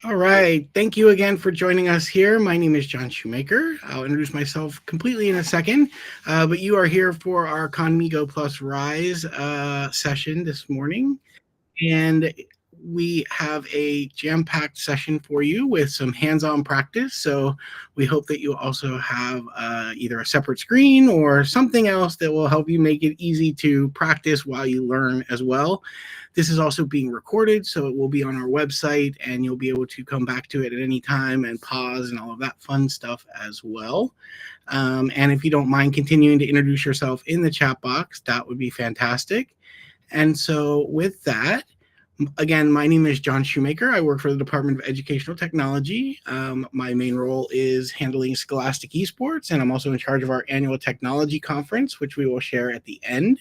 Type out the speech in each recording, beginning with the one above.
All right. Thank you again for joining us here. My name is John Shoemaker. I'll introduce myself completely in a second, but you are here for our Khanmigo Plus Rise session this morning. And we have a jam-packed session for you with some hands-on practice. So we hope that you also have either a separate screen or something else that will help you make it easy to practice while you learn as well. This is also being recorded, so it will be on our website, and you'll be able to come back to it at any time and pause and all of that fun stuff as well. And if you don't mind continuing to introduce yourself in the chat box, that would be fantastic. And so with that, again, my name is John Shoemaker. I work for the Department of Educational Technology. My main role is handling Scholastic Esports, and I'm also in charge of our annual technology conference, which we will share at the end.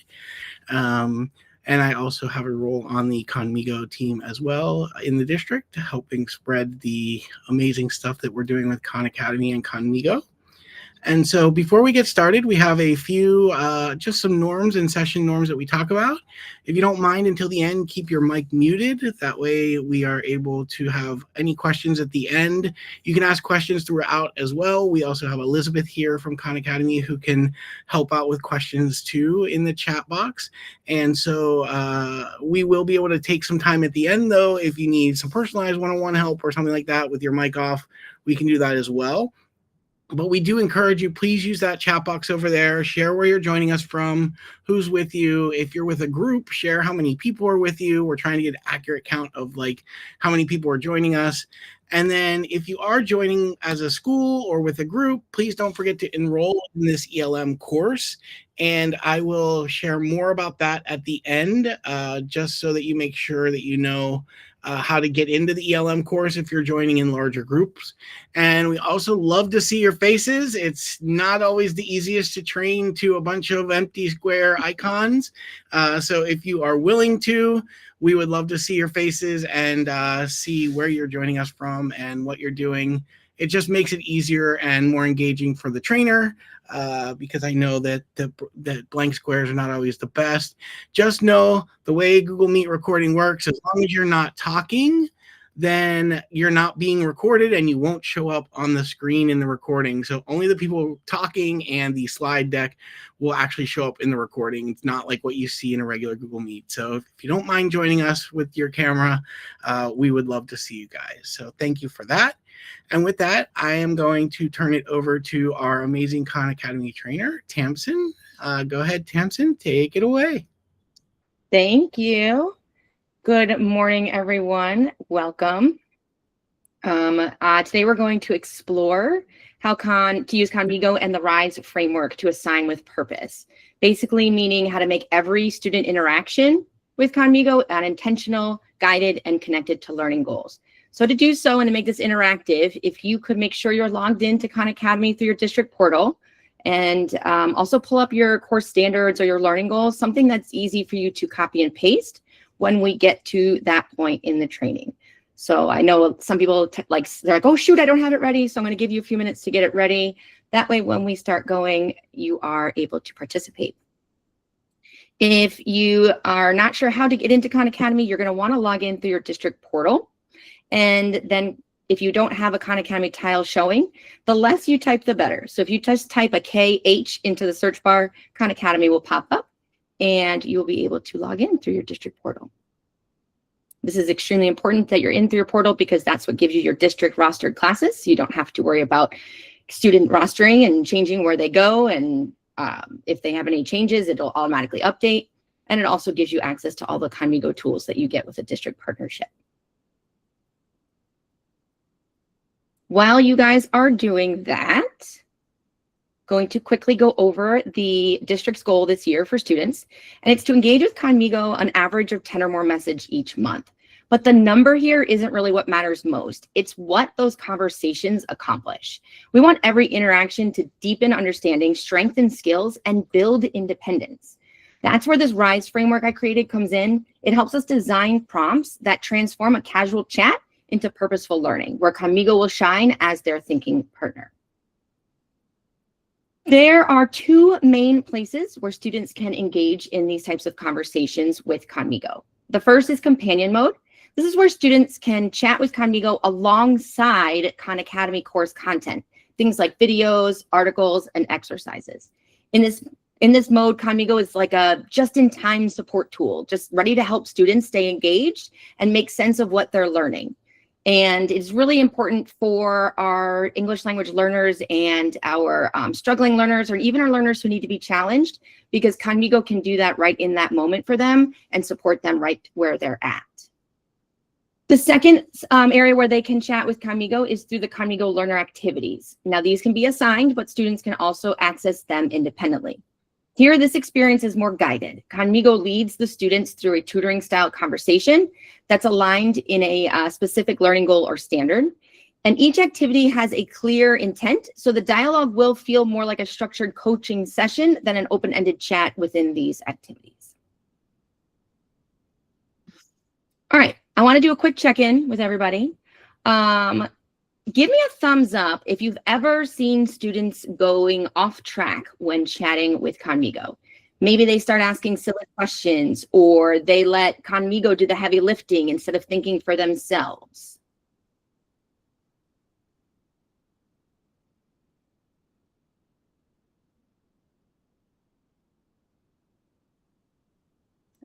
And I also have a role on the Khanmigo team as well in the district, helping spread the amazing stuff that we're doing with Khan Academy and Khanmigo. And so before we get started, we have a few, just some norms and session norms that we talk about. If you don't mind until the end, keep your mic muted. That way we are able to have any questions at the end. You can ask questions throughout as well. We also have Elizabeth here from Khan Academy who can help out with questions too in the chat box. And so we will be able to take some time at the end though. If you need some personalized one-on-one help or something like that with your mic off, we can do that as well. But we do encourage you, please use that chat box over there. Share where you're joining us from, who's with you. If you're with a group, share how many people are with you. We're trying to get an accurate count of like how many people are joining us. And then if you are joining as a school or with a group, please don't forget to enroll in this ELM course. And I will share more about that at the end, just so that you make sure that you know how to get into the ELM course if you're joining in larger groups. And we also love to see your faces. It's not always the easiest to train to a bunch of empty square icons. So if you are willing to, we would love to see your faces and see where you're joining us from and what you're doing. It just makes it easier and more engaging for the trainer. Because I know that that blank squares are not always the best. Just know the way Google Meet recording works, as long as you're not talking, then you're not being recorded and you won't show up on the screen in the recording. So only the people talking and the slide deck will actually show up in the recording. It's not like what you see in a regular Google Meet. So if you don't mind joining us with your camera, we would love to see you guys. So thank you for that. And with that, I am going to turn it over to our amazing Khan Academy trainer, Tamsin. Go ahead, Tamsin, take it away. Thank you. Good morning, everyone. Welcome. Today we're going to explore how to use Khanmigo and the RISE framework to assign with purpose. Basically meaning how to make every student interaction with Khanmigo intentional, guided, and connected to learning goals. So to do so and to make this interactive, if you could make sure you're logged into Khan Academy through your district portal, and also pull up your course standards or your learning goals, something that's easy for you to copy and paste when we get to that point in the training. So I know some people they're like, oh shoot, I don't have it ready. So I'm going to give you a few minutes to get it ready. That way, when we start going, you are able to participate. If you are not sure how to get into Khan Academy, you're going to want to log in through your district portal. And then if you don't have a Khan Academy tile showing, the less you type, the better. So if you just type a KH into the search bar, Khan Academy will pop up and you'll be able to log in through your district portal. This is extremely important that you're in through your portal because that's what gives you your district rostered classes. So you don't have to worry about student rostering and changing where they go. And if they have any changes, it'll automatically update. And it also gives you access to all the Khanmigo tools that you get with a district partnership. While you guys are doing that, going to quickly go over the district's goal this year for students, and it's to engage with Khanmigo an average of 10 or more messages each month. But the number here isn't really what matters most. It's what those conversations accomplish. We want every interaction to deepen understanding, strengthen skills, and build independence. That's where this RISE framework I created comes in. It helps us design prompts that transform a casual chat into purposeful learning, where Khanmigo will shine as their thinking partner. There are two main places where students can engage in these types of conversations with Khanmigo. The first is companion mode. This is where students can chat with Khanmigo alongside Khan Academy course content, things like videos, articles, and exercises. In this mode, Khanmigo is like a just-in-time support tool, just ready to help students stay engaged and make sense of what they're learning. And it's really important for our English language learners and our struggling learners, or even our learners who need to be challenged, because Khanmigo can do that right in that moment for them and support them right where they're at. The second area where they can chat with Khanmigo is through the Khanmigo Learner Activities. Now, these can be assigned, but students can also access them independently. Here, this experience is more guided. Khanmigo leads the students through a tutoring-style conversation that's aligned in a specific learning goal or standard. And each activity has a clear intent, so the dialogue will feel more like a structured coaching session than an open-ended chat within these activities. All right, I want to do a quick check-in with everybody. Give me a thumbs up if you've ever seen students going off track when chatting with Khanmigo. Maybe they start asking silly questions, or they let Khanmigo do the heavy lifting instead of thinking for themselves.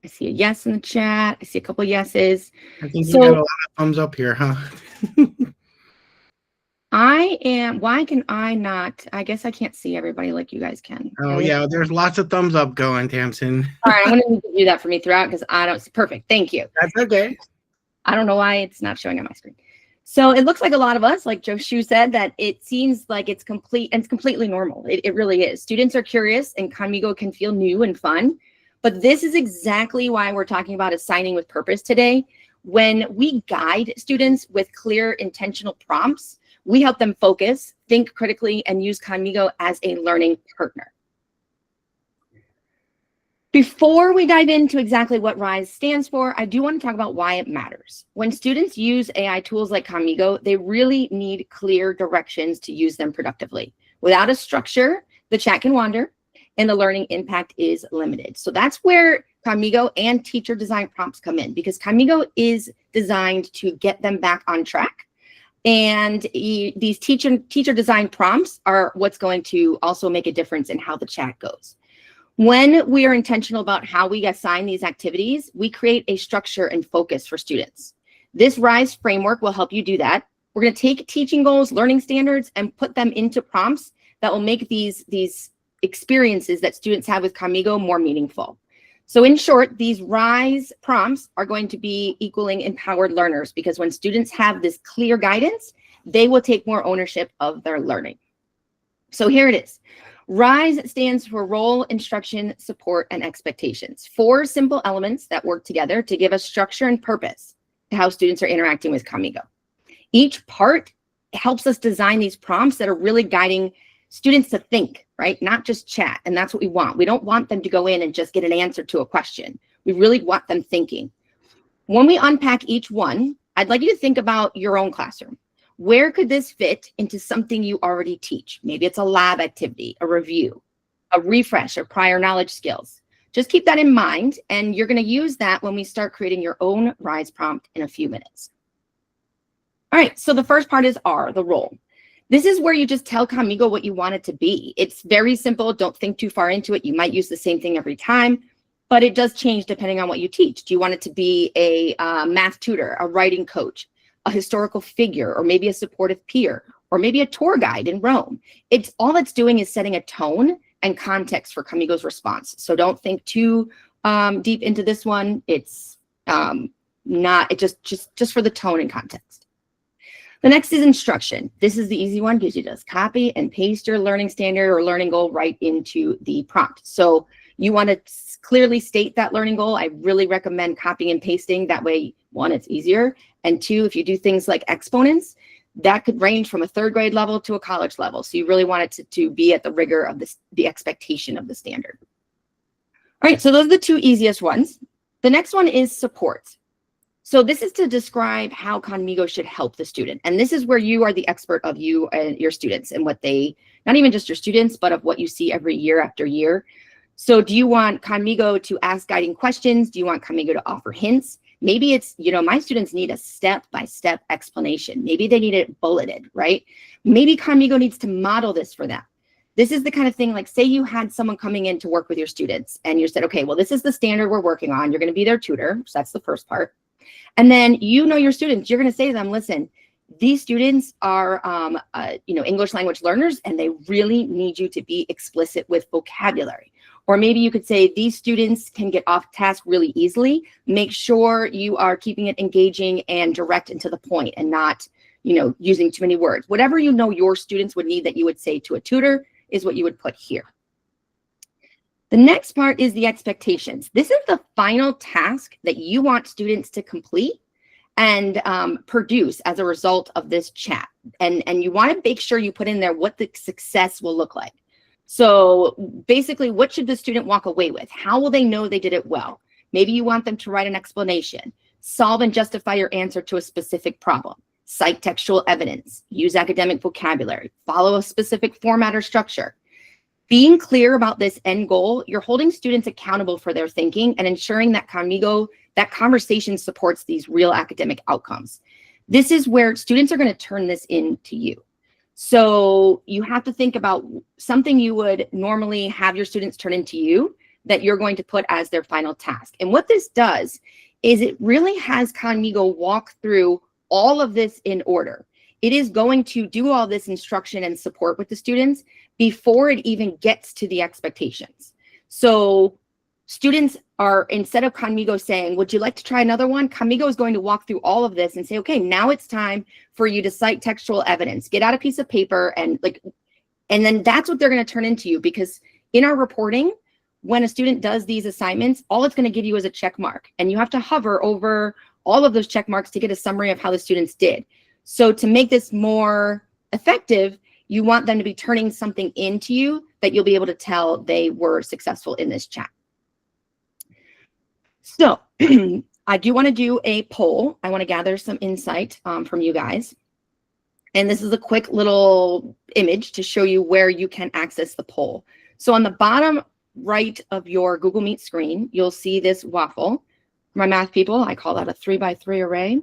I see a yes in the chat. I see a couple yeses. I think you got a lot of thumbs up here, huh? Why can I not? I guess I can't see everybody like you guys can. Oh, yeah, there's lots of thumbs up going, Tamsin. All right, I'm going to do that for me throughout because I don't, perfect. Thank you. That's okay. I don't know why it's not showing on my screen. So it looks like a lot of us, like Joe Shu said, that it seems like it's complete and it's completely normal. It really is. Students are curious and Khanmigo can feel new and fun. But this is exactly why we're talking about assigning with purpose today. When we guide students with clear, intentional prompts, we help them focus, think critically, and use Khanmigo as a learning partner. Before we dive into exactly what RISE stands for, I do want to talk about why it matters. When students use AI tools like Khanmigo, they really need clear directions to use them productively. Without a structure, the chat can wander, and the learning impact is limited. So that's where Khanmigo and teacher design prompts come in, because Khanmigo is designed to get them back on track. And these teacher design prompts are what's going to also make a difference in how the chat goes. When we are intentional about how we assign these activities, we create a structure and focus for students. This RISE framework will help you do that. We're going to take teaching goals, learning standards, and put them into prompts that will make these experiences that students have with Khanmigo more meaningful. So in short, these RISE prompts are going to be equaling empowered learners, because when students have this clear guidance, they will take more ownership of their learning. So here it is. RISE stands for role, instruction, support, and expectations. 4 simple elements that work together to give us structure and purpose to how students are interacting with Khanmigo. Each part helps us design these prompts that are really guiding students to think, right? Not just chat. And that's what we want. We don't want them to go in and just get an answer to a question. We really want them thinking. When we unpack each one, I'd like you to think about your own classroom. Where could this fit into something you already teach? Maybe it's a lab activity, a review, a refresh of prior knowledge skills. Just keep that in mind, and you're going to use that when we start creating your own RISE prompt in a few minutes. All right, so the first part is R, the role. This is where you just tell Khanmigo what you want it to be. It's very simple. Don't think too far into it. You might use the same thing every time, but it does change depending on what you teach. Do you want it to be a math tutor, a writing coach, a historical figure, or maybe a supportive peer, or maybe a tour guide in Rome? It's all it's doing is setting a tone and context for Khanmigo's response. So don't think too deep into this one. It's just for the tone and context. The next is instruction. This is the easy one because you just copy and paste your learning standard or learning goal right into the prompt. So you want to clearly state that learning goal. I really recommend copying and pasting. That way, 1, it's easier. And 2, if you do things like exponents, that could range from a 3rd grade level to a college level. So you really want it to be at the rigor of the expectation of the standard. All right, so those are the 2 easiest ones. The next one is support. So this is to describe how Khanmigo should help the student. And this is where you are the expert of you and your students and what they, not even just your students, but of what you see every year after year. So do you want Khanmigo to ask guiding questions? Do you want Khanmigo to offer hints? Maybe it's, my students need a step-by-step explanation. Maybe they need it bulleted, right? Maybe Khanmigo needs to model this for them. This is the kind of thing, like say you had someone coming in to work with your students and you said, okay, well, this is the standard we're working on. You're going to be their tutor. So that's the first part. And then your students, you're going to say to them, listen, these students are, English language learners, and they really need you to be explicit with vocabulary. Or maybe you could say these students can get off task really easily. Make sure you are keeping it engaging and direct and to the point and not, using too many words. Whatever your students would need that you would say to a tutor is what you would put here. The next part is the expectations. This is the final task that you want students to complete and produce as a result of this chat. And you want to make sure you put in there what the success will look like. So basically, what should the student walk away with? How will they know they did it well? Maybe you want them to write an explanation, solve and justify your answer to a specific problem, cite textual evidence, use academic vocabulary, follow a specific format or structure. Being clear about this end goal, you're holding students accountable for their thinking and ensuring that Khanmigo, that conversation supports these real academic outcomes. This is where students are going to turn this into you. So you have to think about something you would normally have your students turn into you that you're going to put as their final task. And what this does is it really has Khanmigo walk through all of this in order. It is going to do all this instruction and support with the students before it even gets to the expectations. So students are, instead of Khanmigo saying, would you like to try another one? Khanmigo is going to walk through all of this and say, okay, now it's time for you to cite textual evidence, get out a piece of paper and then that's what they're going to turn into you, because in our reporting, when a student does these assignments, all it's going to give you is a check mark, and you have to hover over all of those check marks to get a summary of how the students did. So to make this more effective, you want them to be turning something into you that you'll be able to tell they were successful in this chat. So I do want to do a poll. I want to gather some insight from you guys. And this is a quick little image to show you where you can access the poll. So on the bottom right of your Google Meet screen, you'll see this waffle. For my math people, I call that a 3x3 array.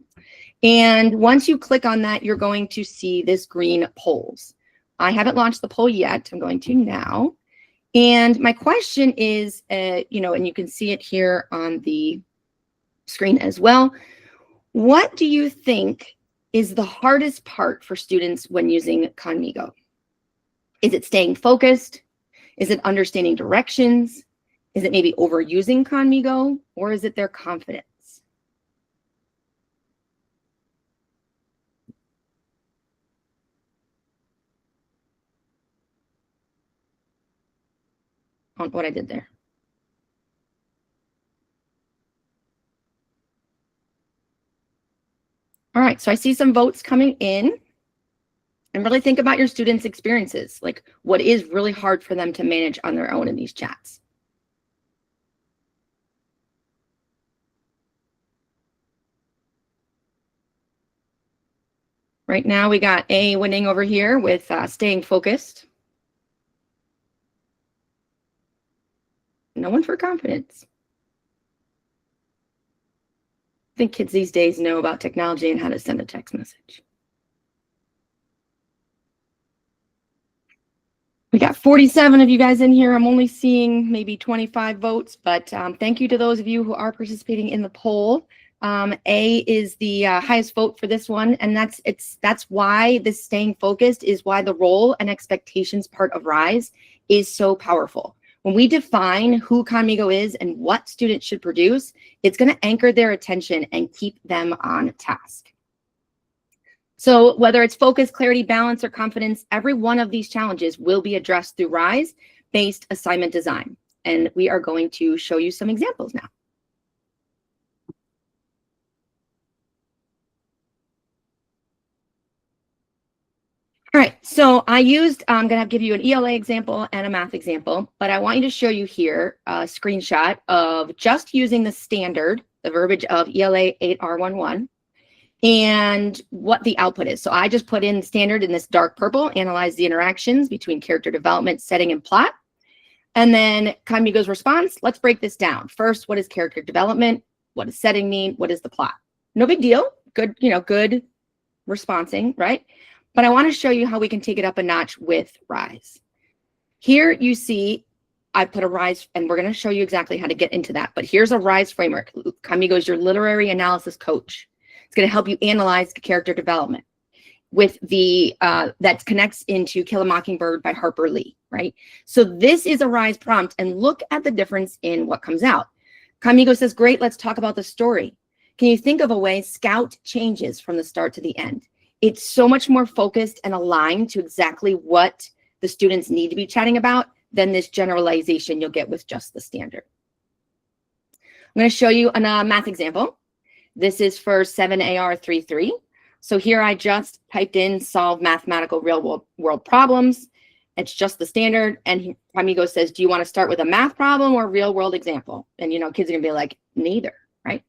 And once you click on that, you're going to see this green polls. I haven't launched the poll yet. I'm going to now. And my question is, and you can see it here on the screen as well. What do you think is the hardest part for students when using Khanmigo? Is it staying focused? Is it understanding directions? Is it maybe overusing Khanmigo? Or is it their confidence? On what I did there. All right, so I see some votes coming in. And really think about your students' experiences, like what is really hard for them to manage on their own in these chats. Right now, we got A winning over here with staying focused. No one for confidence. I think kids these days know about technology and how to send a text message. We got 47 of you guys in here. I'm only seeing maybe 25 votes, but thank you to those of you who are participating in the poll. A is the highest vote for this one, and that's why this staying focused is why the role and expectations part of RISE is so powerful. When we define who Khanmigo is and what students should produce, it's going to anchor their attention and keep them on task. So whether it's focus, clarity, balance, or confidence, every one of these challenges will be addressed through RISE-based assignment design. And we are going to show you some examples now. All right, so I'm going to give you an ELA example and a math example, but I want you to show you here a screenshot of just using the standard, the verbiage of ELA 8R11, and what the output is. So I just put in standard in this dark purple, analyze the interactions between character development, setting, and plot. And then Khanmigo's response, let's break this down. First, what is character development? What does setting mean? What is the plot? No big deal. Good, good responding, right? But I want to show you how we can take it up a notch with Rise. Here you see I put a Rise, and we're going to show you exactly how to get into that. But here's a Rise framework. Khanmigo is your literary analysis coach. It's going to help you analyze character development with the that connects into Kill a Mockingbird by Harper Lee, right? So this is a Rise prompt, and look at the difference in what comes out. Khanmigo says, great, let's talk about the story. Can you think of a way Scout changes from the start to the end? It's so much more focused and aligned to exactly what the students need to be chatting about than this generalization you'll get with just the standard. I'm going to show you a math example. This is for 7AR33. So here I just typed in solve mathematical real world problems. It's just the standard. And Khanmigo says, do you want to start with a math problem or real world example? And, kids are going to be like, neither, right?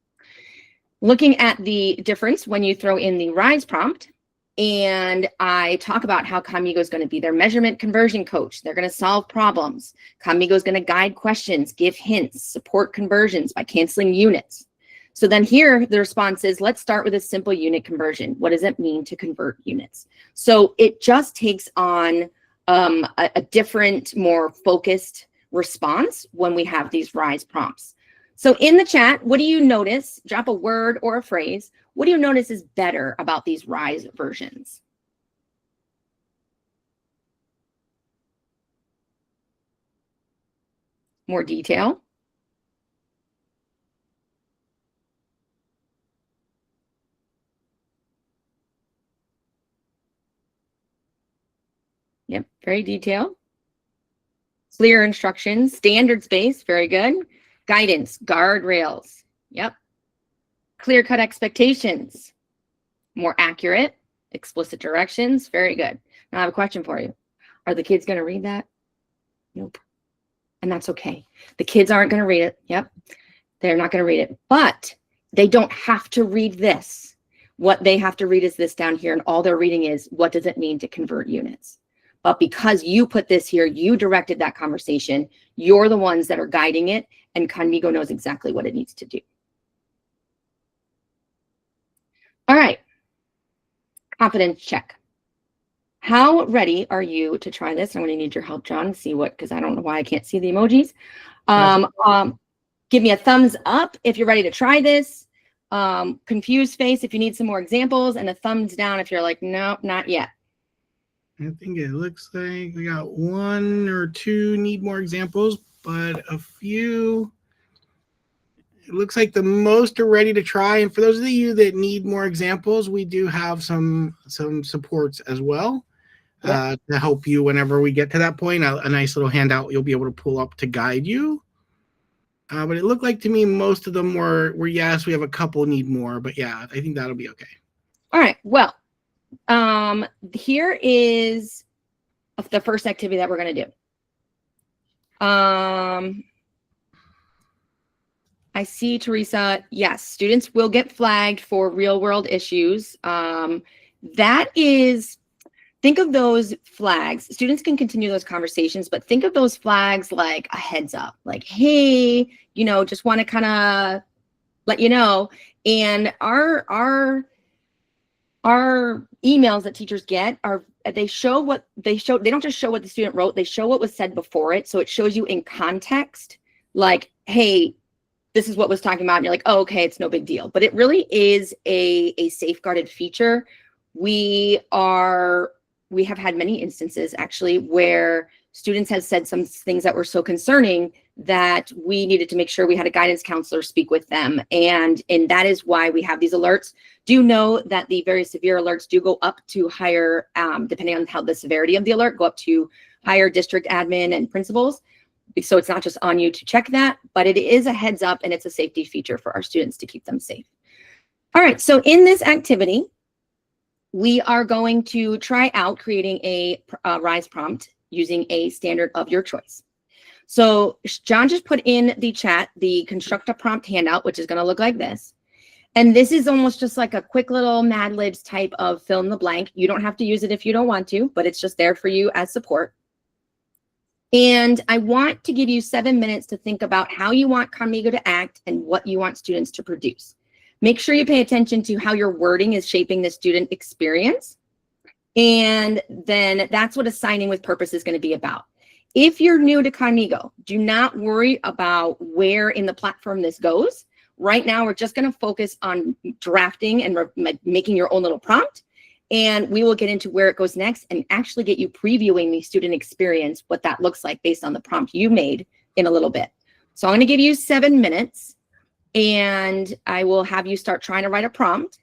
Looking at the difference when you throw in the Rise prompt, and I talk about how Khanmigo is going to be their measurement conversion coach. They're going to solve problems. Khanmigo is going to guide questions, give hints, support conversions by canceling units. So then here the response is, let's start with a simple unit conversion. What does it mean to convert units? So it just takes on a different, more focused response when we have these Rise prompts. So in the chat, what do you notice? Drop a word or a phrase. What do you notice is better about these Rise versions? More detail. Yep, very detailed. Clear instructions, standard space, very good. Guidance, guardrails, yep. Clear-cut expectations, more accurate, explicit directions, very good. Now I have a question for you. Are the kids going to read that? Nope. And that's okay. The kids aren't going to read it. Yep. They're not going to read it. But they don't have to read this. What they have to read is this down here, and all they're reading is, what does it mean to convert units? But because you put this here, you directed that conversation, you're the ones that are guiding it, and Khanmigo knows exactly what it needs to do. All right, confidence check. How ready are you to try this? I'm going to need your help, John, see what, because I don't know why I can't see the emojis. Give me a thumbs up if you're ready to try this. Confused face if you need some more examples, and a thumbs down if you're like, no, not yet. I think it looks like we got one or two need more examples, but a few. It looks like the most are ready to try. And for those of you that need more examples, we do have some supports as well to help you whenever we get to that point. A nice little handout you'll be able to pull up to guide you. But it looked like to me most of them were yes, we have a couple need more, but yeah, I think that'll be okay. All right, well, here is the first activity that we're going to do. I see, Teresa, yes, students will get flagged for real world issues. That is, think of those flags. Students can continue those conversations, but think of those flags like a heads up, like, hey, just want to kind of let you know. And our emails that teachers get they show what they show. They don't just show what the student wrote, they show what was said before it. So it shows you in context, like, hey, this is what was talking about. And you're like, oh, okay, it's no big deal. But it really is a safeguarded feature. We have had many instances actually where students have said some things that were so concerning that we needed to make sure we had a guidance counselor speak with them. And that is why we have these alerts. Do know that the very severe alerts do go up to higher, depending on how the severity of the alert, go up to higher district admin and principals. So it's not just on you to check that, but it is a heads up and it's a safety feature for our students to keep them safe. All right, so in this activity, we are going to try out creating a Rise prompt using a standard of your choice. So John just put in the chat the construct a prompt handout, which is going to look like this. And this is almost just like a quick little Mad Libs type of fill in the blank. You don't have to use it if you don't want to, but it's just there for you as support. And I want to give you 7 minutes to think about how you want Khanmigo to act and what you want students to produce. Make sure you pay attention to how your wording is shaping the student experience. And then that's what assigning with purpose is going to be about. If you're new to Khanmigo, do not worry about where in the platform this goes. Right now, we're just going to focus on drafting and making your own little prompt. And we will get into where it goes next and actually get you previewing the student experience, what that looks like based on the prompt you made in a little bit. So I'm going to give you 7 minutes and I will have you start trying to write a prompt.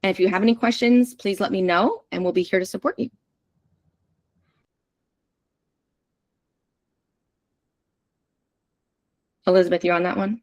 And if you have any questions, please let me know and we'll be here to support you. Elizabeth, you on that one?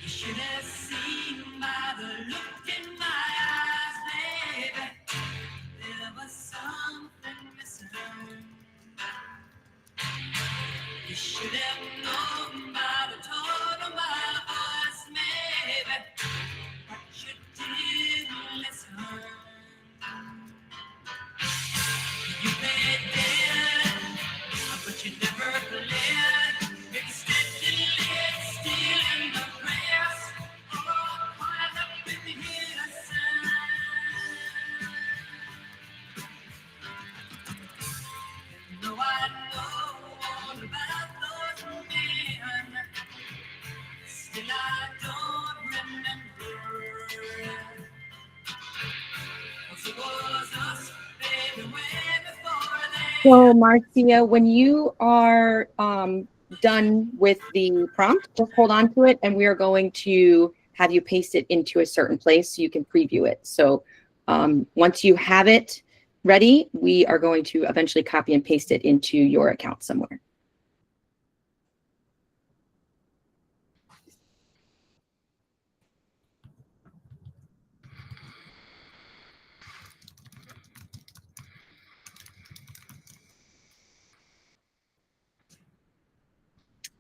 You should have seen by the look in my eyes, baby. There was something missing. You should have known by the tone of my voice, maybe. But you didn't listen. You played dead, but you never played. Instead, you lay still in the grass. Oh, quiet up in the innocence. No, I know all about those men. Still, I don't remember. 'Cause it was us, baby, way before they. So Marcia, when you are done with the prompt, just hold on to it and we are going to have you paste it into a certain place so you can preview it. So once you have it ready, we are going to eventually copy and paste it into your account somewhere.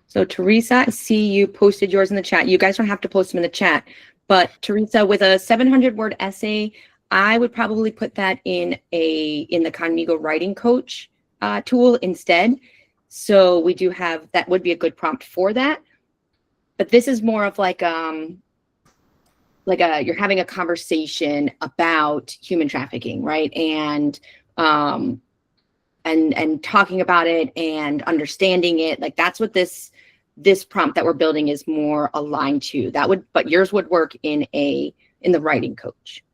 So Teresa, I see you posted yours in the chat. You guys don't have to post them in the chat, but Teresa, with a 700-word essay, I would probably put that in the Khanmigo writing coach tool instead. So we do have, that would be a good prompt for that. But this is more of like you're having a conversation about human trafficking, right? And talking about it and understanding it. Like that's what this prompt that we're building is more aligned to. That would, but yours would work in the writing coach.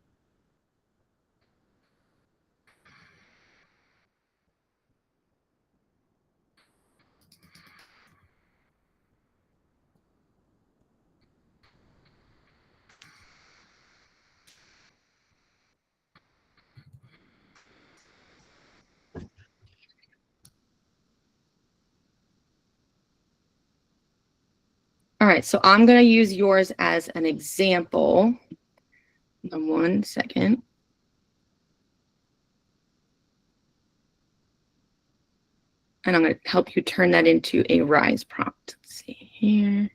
All right, so I'm going to use yours as an example. 1 second. And I'm going to help you turn that into a Rise prompt. Let's see here.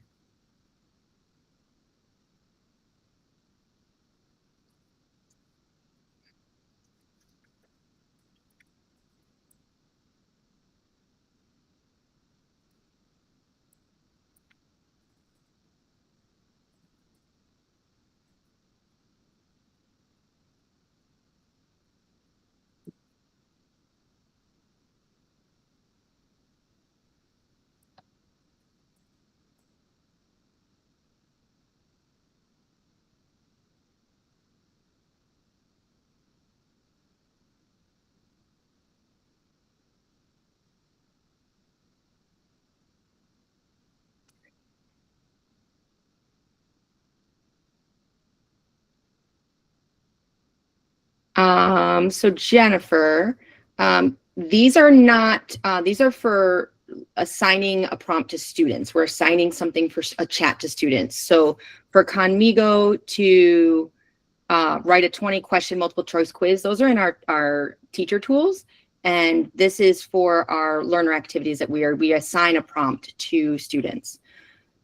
So Jennifer, these are for assigning a prompt to students. We're assigning something for a chat to students. So for Khanmigo to write a 20-question multiple choice quiz, those are in our teacher tools. And this is for our learner activities that we assign a prompt to students.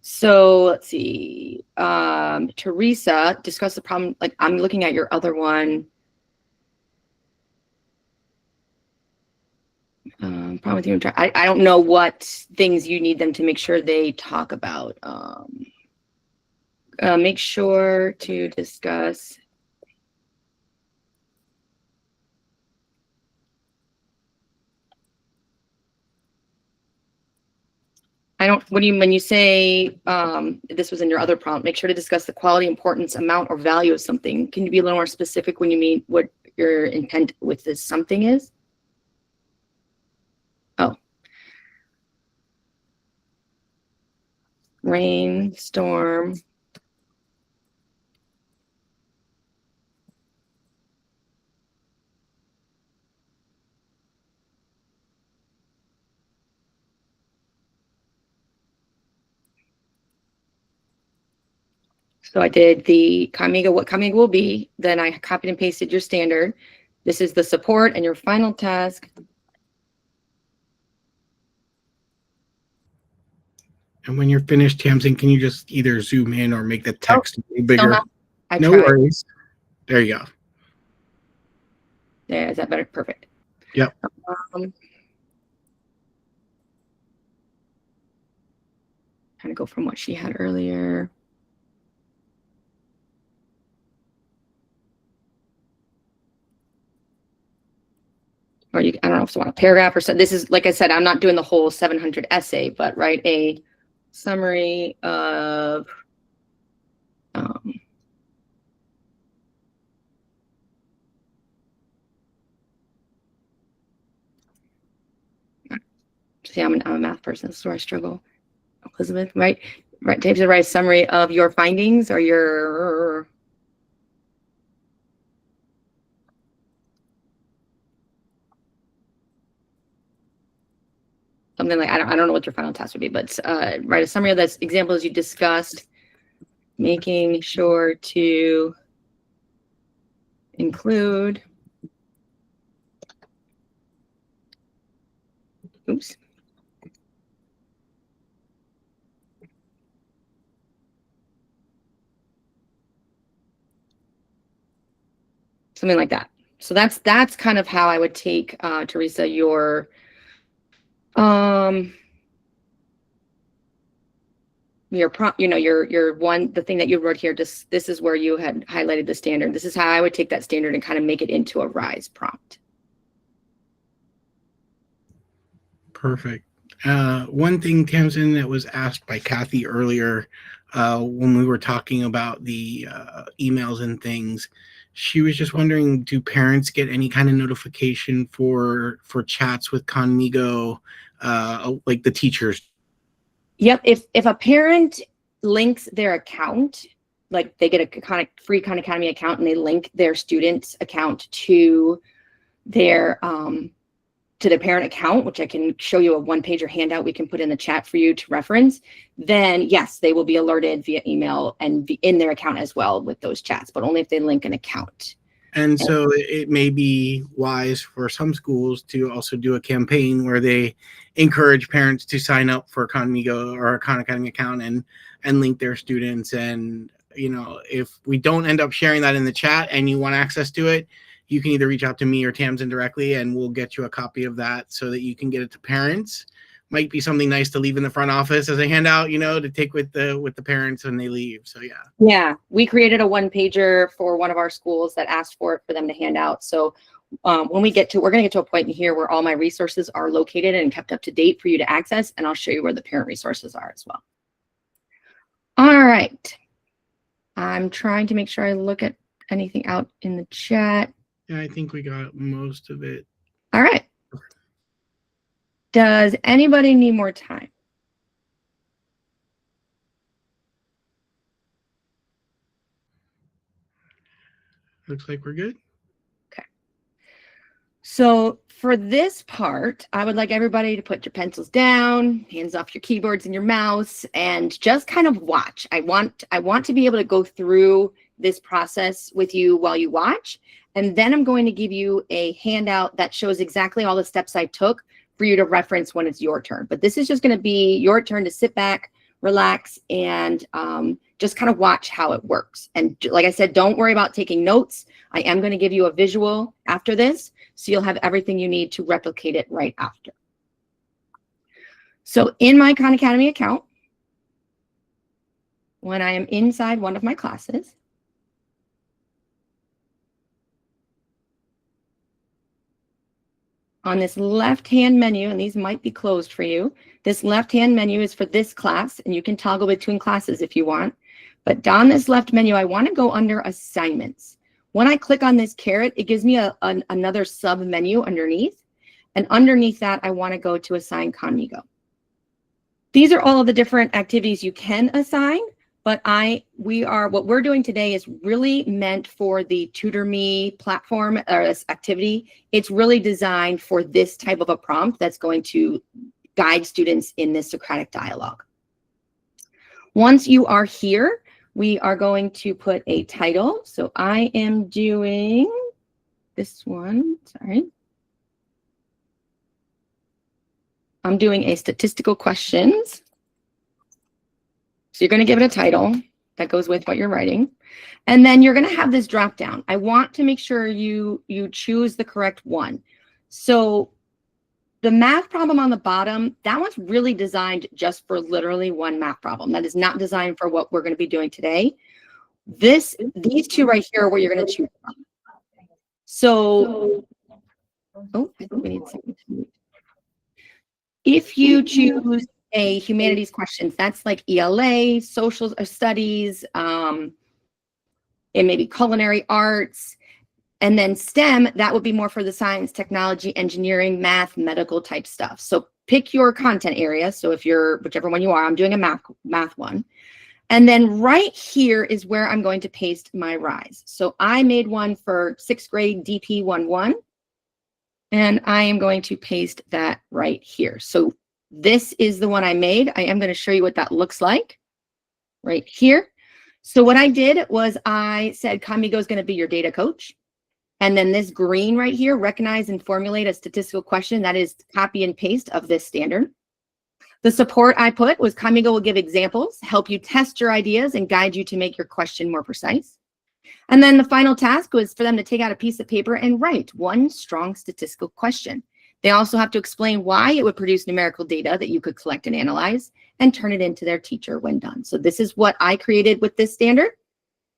So let's see, Teresa, discuss the problem. Like, I'm looking at your other one. Problem with you. I don't know what things you need them to make sure they talk about. Make sure to discuss. What do you, when you say, this was in your other prompt, make sure to discuss the quality, importance, amount, or value of something. Can you be a little more specific when you mean what your intent with this something is? Oh. Rain, storm. So I did the Khanmigo, what Khanmigo will be, then I copied and pasted your standard. This is the support and your final task. And when you're finished, Tamsin, can you just either zoom in or make the text a little bigger? No tried. worries. There you go. There, is that better? Perfect. Yep. Kind of go from what she had earlier. Or you, I don't know if you want a paragraph or so. This is, like I said, I'm not doing the whole 700 essay, but write a summary of see, I'm a math person, so I struggle. Elizabeth, right? Take to write a summary of your findings or your something like, I don't know what your final task would be, but write a summary of those examples you discussed, making sure to include, oops. Something like that. So that's kind of how I would take, Teresa, your prompt, you know, your one, the thing that you wrote here, just this is where you had highlighted the standard. This is how I would take that standard and kind of make it into a RISE prompt. Perfect. One thing, Tamsin, that was asked by Kathy earlier when we were talking about the emails and things, she was just wondering, do parents get any kind of notification for chats with Khanmigo, like the teachers? Yep. If a parent links their account, like they get a free Khan Academy account and they link their student's account to their parent account, which I can show you a one-pager handout we can put in the chat for you to reference, then yes, they will be alerted via email and be in their account as well with those chats, but only if they link an account. And so it may be wise for some schools to also do a campaign where they encourage parents to sign up for Khanmigo or a Khan Academy account and link their students. And, you know, if we don't end up sharing that in the chat and you want access to it, you can either reach out to me or Tamsin directly and we'll get you a copy of that so that you can get it to parents. Might be something nice to leave in the front office as a handout, you know, to take with the parents when they leave. So yeah. Yeah, we created a one-pager for one of our schools that asked for it for them to hand out. So when we're going to get to a point in here where all my resources are located and kept up to date for you to access, and I'll show you where the parent resources are as well. All right. I'm trying to make sure I look at anything out in the chat. Yeah, I think we got most of it. All right. Does anybody need more time? Looks like we're good. Okay. So for this part, I would like everybody to put your pencils down, hands off your keyboards and your mouse, and just kind of watch. I want to be able to go through this process with you while you watch. And then I'm going to give you a handout that shows exactly all the steps I took for you to reference when it's your turn. But this is just going to be your turn to sit back, relax, and just kind of watch how it works. And like I said, don't worry about taking notes. I am going to give you a visual after this, so you'll have everything you need to replicate it right after. So in my Khan Academy account, when I am inside one of my classes, on this left-hand menu, and these might be closed for you, this left-hand menu is for this class, and you can toggle between classes if you want. But down this left menu, I want to go under assignments. When I click on this caret, it gives me another sub menu underneath. And underneath that, I want to go to assign Khanmigo. These are all of the different activities you can assign, but what we're doing today is really meant for the TutorMe platform or this activity. It's really designed for this type of a prompt that's going to guide students in this Socratic dialogue. Once you are here, we are going to put a title. So I am doing this one, sorry. I'm doing a statistical questions. So you're going to give it a title that goes with what you're writing. And then you're going to have this drop down. I want to make sure you choose the correct one. So the math problem on the bottom, that one's really designed just for literally one math problem. That is not designed for what we're going to be doing today. These two right here are what you're going to choose from. So, oh, I think we need something. If you choose a humanities questions, that's like ELA, social studies, it may be culinary arts. And then STEM, that would be more for the science, technology, engineering, math, medical type stuff. So pick your content area. So if you're, whichever one you are, I'm doing a math one. And then right here is where I'm going to paste my RISE. So I made one for 6th grade DP 11. And I am going to paste that right here. So this is the one I made. I am going to show you what that looks like right here. So what I did was I said, Khanmigo is going to be your data coach. And then this green right here, recognize and formulate a statistical question. That is copy and paste of this standard. The support I put was Khanmigo will give examples, help you test your ideas, and guide you to make your question more precise. And then the final task was for them to take out a piece of paper and write one strong statistical question. They also have to explain why it would produce numerical data that you could collect and analyze and turn it into their teacher when done. So this is what I created with this standard.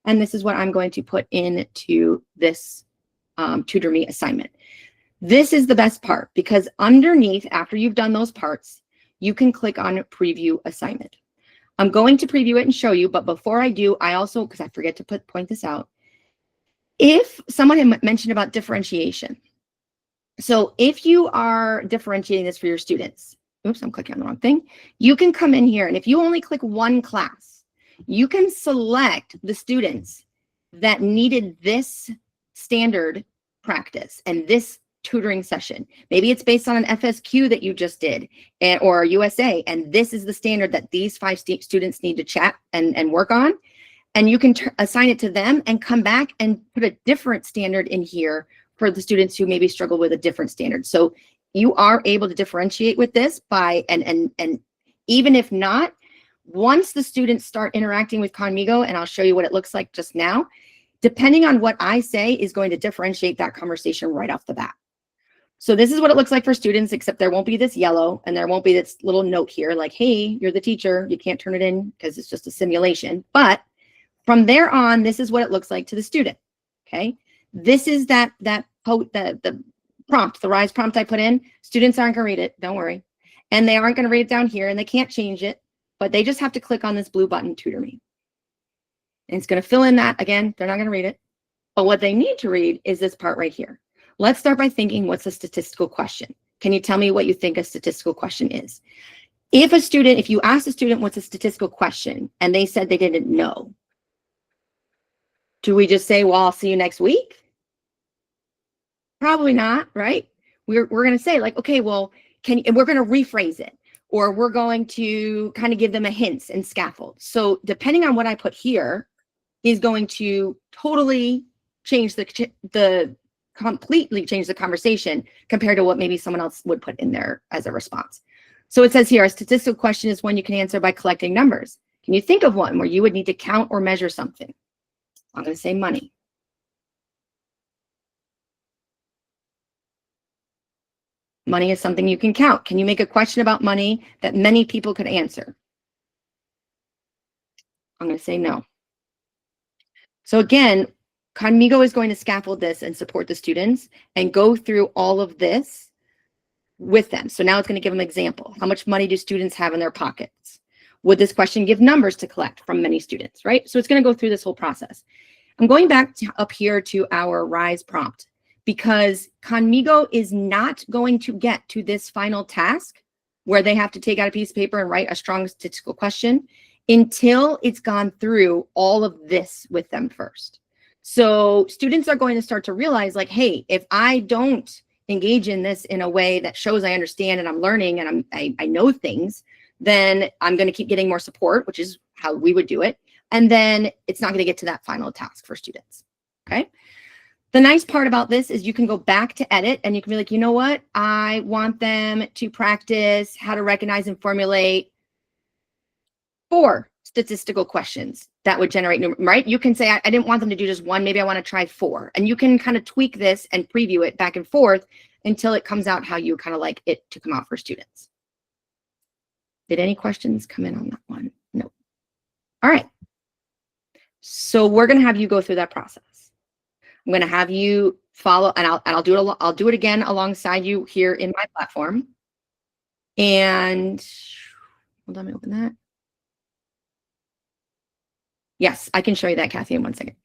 And this is what I'm going to put into this TutorMe assignment. This is the best part because underneath, after you've done those parts, you can click on preview assignment. I'm going to preview it and show you, but before I do, I also, because I forget to point this out, if someone had mentioned about differentiation. So if you are differentiating this for your students, oops, I'm clicking on the wrong thing. You can come in here and if you only click one class, you can select the students that needed this standard practice and this tutoring session. Maybe it's based on an FSQ that you just did or USA, and this is the standard that these 5 students need to chat and work on. And you can assign it to them and come back and put a different standard in here for the students who maybe struggle with a different standard. So you are able to differentiate with this by, and even if not, once the students start interacting with Khanmigo, and I'll show you what it looks like just now, depending on what I say is going to differentiate that conversation right off the bat. So this is what it looks like for students, except there won't be this yellow and there won't be this little note here like, hey, you're the teacher, you can't turn it in because it's just a simulation. But from there on, this is what it looks like to the student, okay? This is the prompt, the RISE prompt I put in. Students aren't gonna read it, don't worry. And they aren't gonna read it down here and they can't change it, but they just have to click on this blue button, Tutor Me. And it's going to fill in that. Again, they're not going to read it. But what they need to read is this part right here. Let's start by thinking, what's a statistical question? Can you tell me what you think a statistical question is? If you ask a student what's a statistical question and they said they didn't know, do we just say, well, I'll see you next week? Probably not, right? We're going to say like, okay, well, and we're going to rephrase it, or we're going to kind of give them a hints and scaffold. So depending on what I put here is going to totally change completely change the conversation compared to what maybe someone else would put in there as a response. So it says here, a statistical question is one you can answer by collecting numbers. Can you think of one where you would need to count or measure something? I'm going to say money. Money is something you can count. Can you make a question about money that many people could answer? I'm going to say no. So again, Khanmigo is going to scaffold this and support the students and go through all of this with them. So now it's going to give them an example. How much money do students have in their pockets? Would this question give numbers to collect from many students, right? So it's going to go through this whole process. I'm going back up here to our RISE prompt because Khanmigo is not going to get to this final task where they have to take out a piece of paper and write a strong statistical question until it's gone through all of this with them first. So students are going to start to realize like, hey, if I don't engage in this in a way that shows I understand and I'm learning and I know things, then I'm going to keep getting more support, which is how we would do it. And then it's not going to get to that final task for students. Okay. The nice part about this is you can go back to edit and you can be like, you know what? I want them to practice how to recognize and formulate 4 statistical questions that would generate, right? You can say, I didn't want them to do just 1. Maybe I want to try 4. And you can kind of tweak this and preview it back and forth until it comes out how you kind of like it to come out for students. Did any questions come in on that one? No. All right. So we're going to have you go through that process. I'm going to have you follow, and I'll do it again alongside you here in my platform. And hold on, let me open that. Yes, I can show you that, Kathy, in 1 second.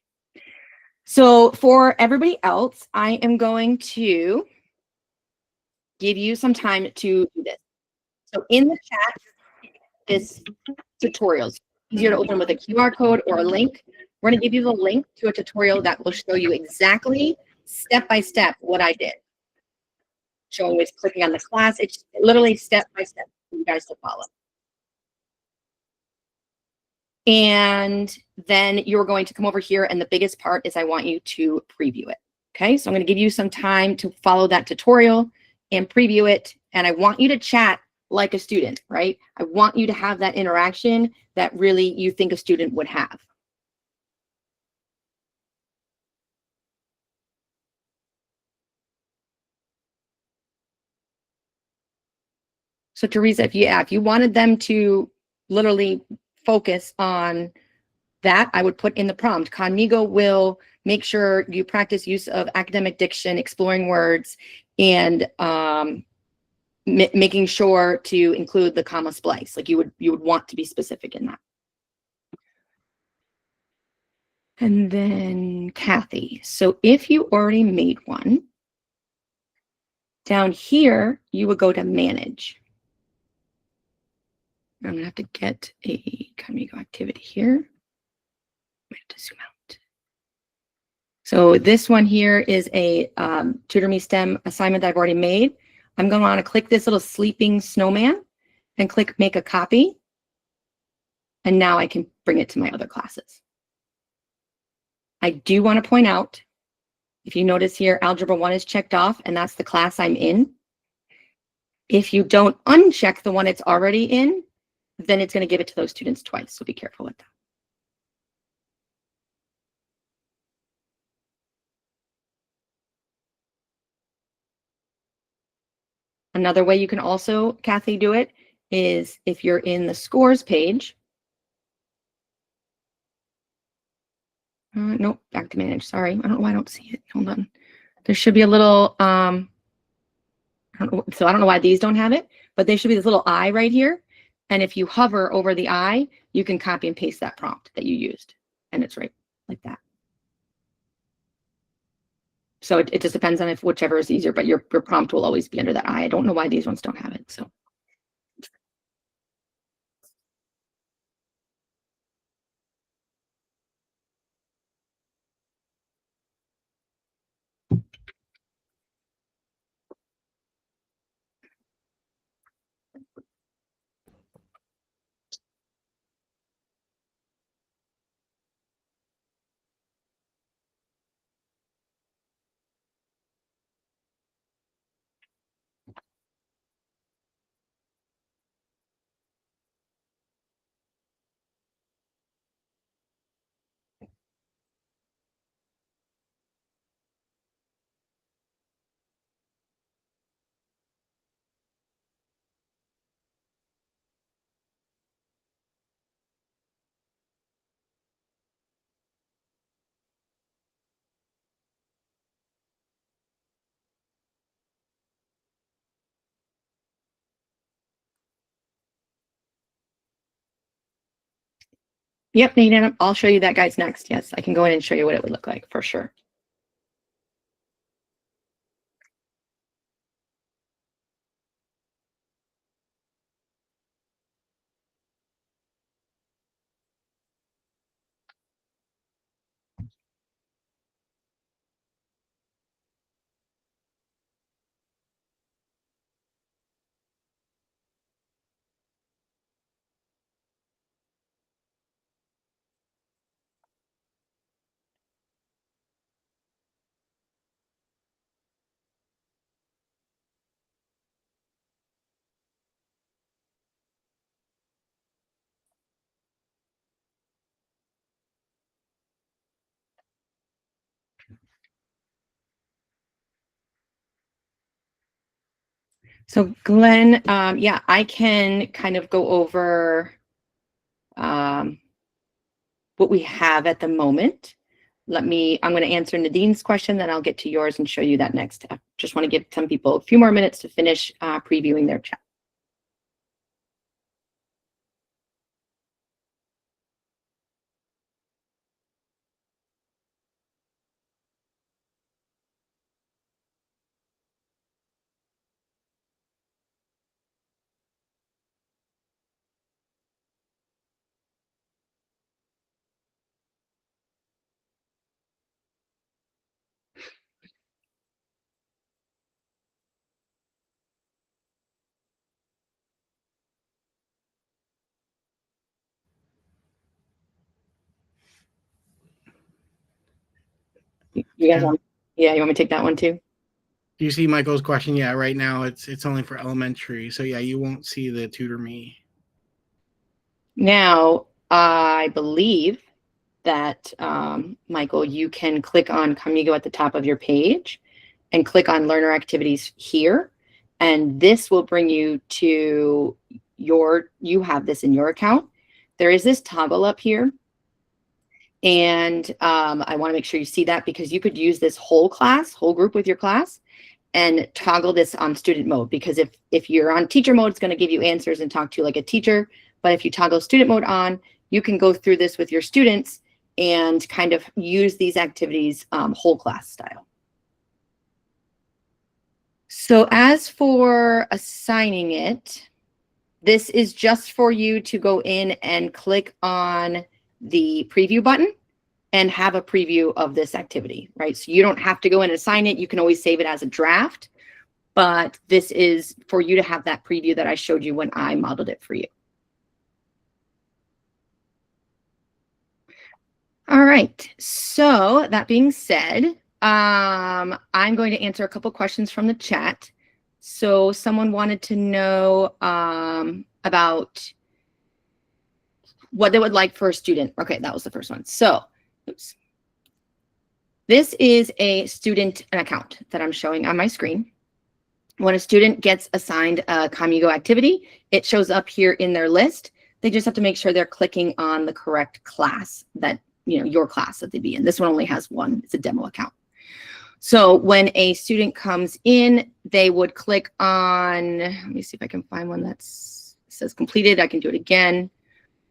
So for everybody else, I am going to give you some time to do this. So in the chat, this tutorial is easier to open with a QR code or a link. We're going to give you the link to a tutorial that will show you exactly step by step what I did. Showing with clicking on the class, it's literally step by step for you guys to follow. And then you're going to come over here, and the biggest part is I want you to preview it. Okay, so I'm going to give you some time to follow that tutorial and preview it. And I want you to chat like a student, right? I want you to have that interaction that really you think a student would have. So Teresa, if you wanted them to literally focus on that, I would put in the prompt. Khanmigo will make sure you practice use of academic diction, exploring words, and making sure to include the comma splice. Like you would want to be specific in that. And then Kathy. So if you already made one, down here, you would go to manage. I'm gonna have to get a Khanmigo activity here. I have to zoom out. So this one here is a Tutor Me STEM assignment that I've already made. I'm going to want to click this little sleeping snowman and click make a copy. And now I can bring it to my other classes. I do want to point out, if you notice here, Algebra 1 is checked off, and that's the class I'm in. If you don't uncheck the one it's already in, then it's going to give it to those students twice. So be careful with that. Another way you can also, Kathy, do it is if you're in the scores page. Nope, back to manage. Sorry, I don't know why I don't see it. Hold on. There should be a little, I don't know why these don't have it, but there should be this little eye right here. And if you hover over the eye, you can copy and paste that prompt that you used. And it's right like that. So it just depends on if whichever is easier, but your prompt will always be under that eye. I don't know why these ones don't have it. So. Yep, Nate, I'll show you that, guys, next. Yes, I can go in and show you what it would look like for sure. So Glenn, yeah, I can kind of go over what we have at the moment. I'm going to answer Nadine's question, then I'll get to yours and show you that next. I just want to give some people a few more minutes to finish previewing their chat. You guys want, yeah, you want me to take that one too? Do you see Michael's question? Yeah, right now it's only for elementary. So yeah, you won't see the Tutor Me. Now, I believe that, Michael, you can click on Khanmigo at the top of your page and click on Learner Activities here. And this will bring you to you have this in your account. There is this toggle up here. And I want to make sure you see that because you could use this whole group with your class and toggle this on student mode, because if you're on teacher mode, it's going to give you answers and talk to you like a teacher. But if you toggle student mode on, you can go through this with your students and kind of use these activities whole class style. So as for assigning it, this is just for you to go in and click on the preview button and have a preview of this activity, right? So you don't have to go in and assign it. You can always save it as a draft, but this is for you to have that preview that I showed you when I modeled it for you. All right, so that being said, I'm going to answer a couple questions from the chat. So someone wanted to know about what they would like for a student. Okay, that was the first one. So, oops. This is a student account that I'm showing on my screen. When a student gets assigned a Khanmigo activity, it shows up here in their list. They just have to make sure they're clicking on the correct class that, you know, your class that they be in. This one only has one. It's a demo account. So when a student comes in, they would click on, let me see if I can find one that says completed. I can do it again.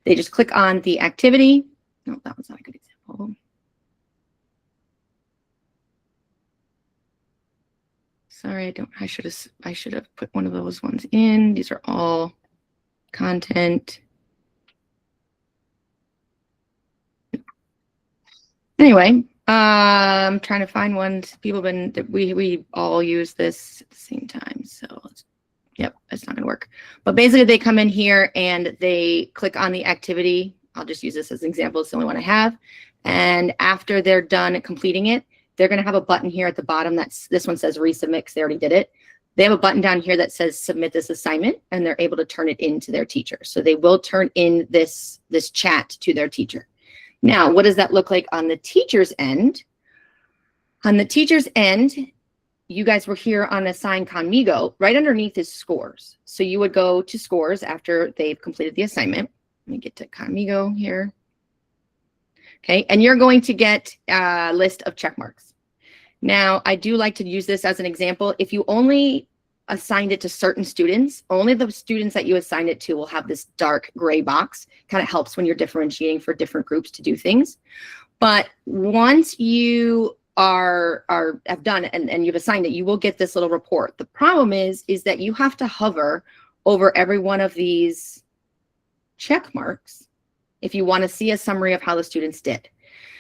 They just click on the activity. No, that was not a good example. Sorry, I should have put one of those ones in. These are all content. Anyway, I'm trying to find ones. We all use this at the same time. So yep, it's not gonna work. But basically they come in here and they click on the activity. I'll just use this as an example. It's the only one I have. And after they're done completing it, they're gonna have a button here at the bottom. This one says resubmit because they already did it. They have a button down here that says submit this assignment, and they're able to turn it into their teacher. So they will turn in this chat to their teacher. Now, what does that look like on the teacher's end? On the teacher's end, you guys were here on Assign Khanmigo. Right underneath is scores. So you would go to scores after they've completed the assignment. Let me get to Khanmigo here. Okay, and you're going to get a list of check marks. Now, I do like to use this as an example. If you only assigned it to certain students, only the students that you assigned it to will have this dark gray box. Kind of helps when you're differentiating for different groups to do things. But once you have done it and you've assigned it, you will get this little report. The problem is that you have to hover over every one of these check marks if you want to see a summary of how the students did.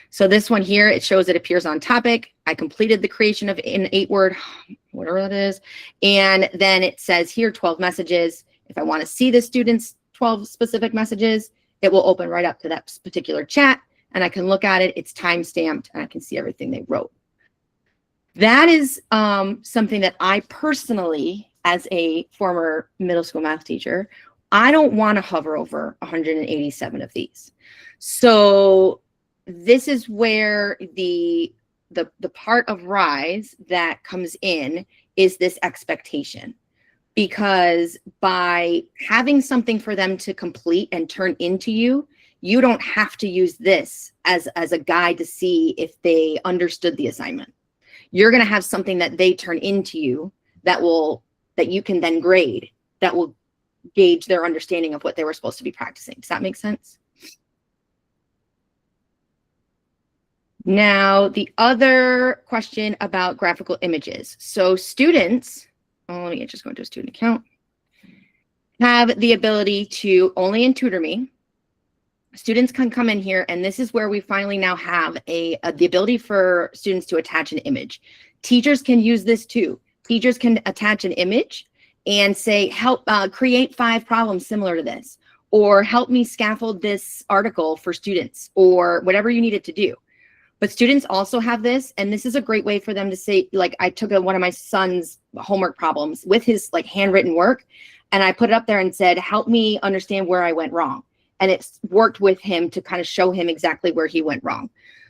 So this one here, it shows it appears on topic. I completed the creation of an 8-word, whatever that is. And then it says here 12 messages. If I want to see the students' 12 specific messages, it will open right up to that particular chat. And I can look at it. It's time stamped and I can see everything they wrote. That is something that I personally, as a former middle school math teacher, I don't want to hover over 187 of these. So this is where the part of RISE that comes in is this expectation. Because by having something for them to complete and turn into you, you don't have to use this as a guide to see if they understood the assignment. You're going to have something that they turn into you that you can then grade, that will gauge their understanding of what they were supposed to be practicing. Does that make sense? Now, the other question about graphical images. So students, let me just go into a student account, have the ability to, only in TutorMe, students can come in here, and this is where we finally now have the ability for students to attach an image. Teachers can use this too. Teachers can attach an image and say, help create 5 problems similar to this, or help me scaffold this article for students, or whatever you need it to do. But students also have this, and this is a great way for them to say, like, I took one of my son's homework problems with his like handwritten work, and I put it up there and said, help me understand where I went wrong. And it's worked with him to kind of show him exactly where he went wrong.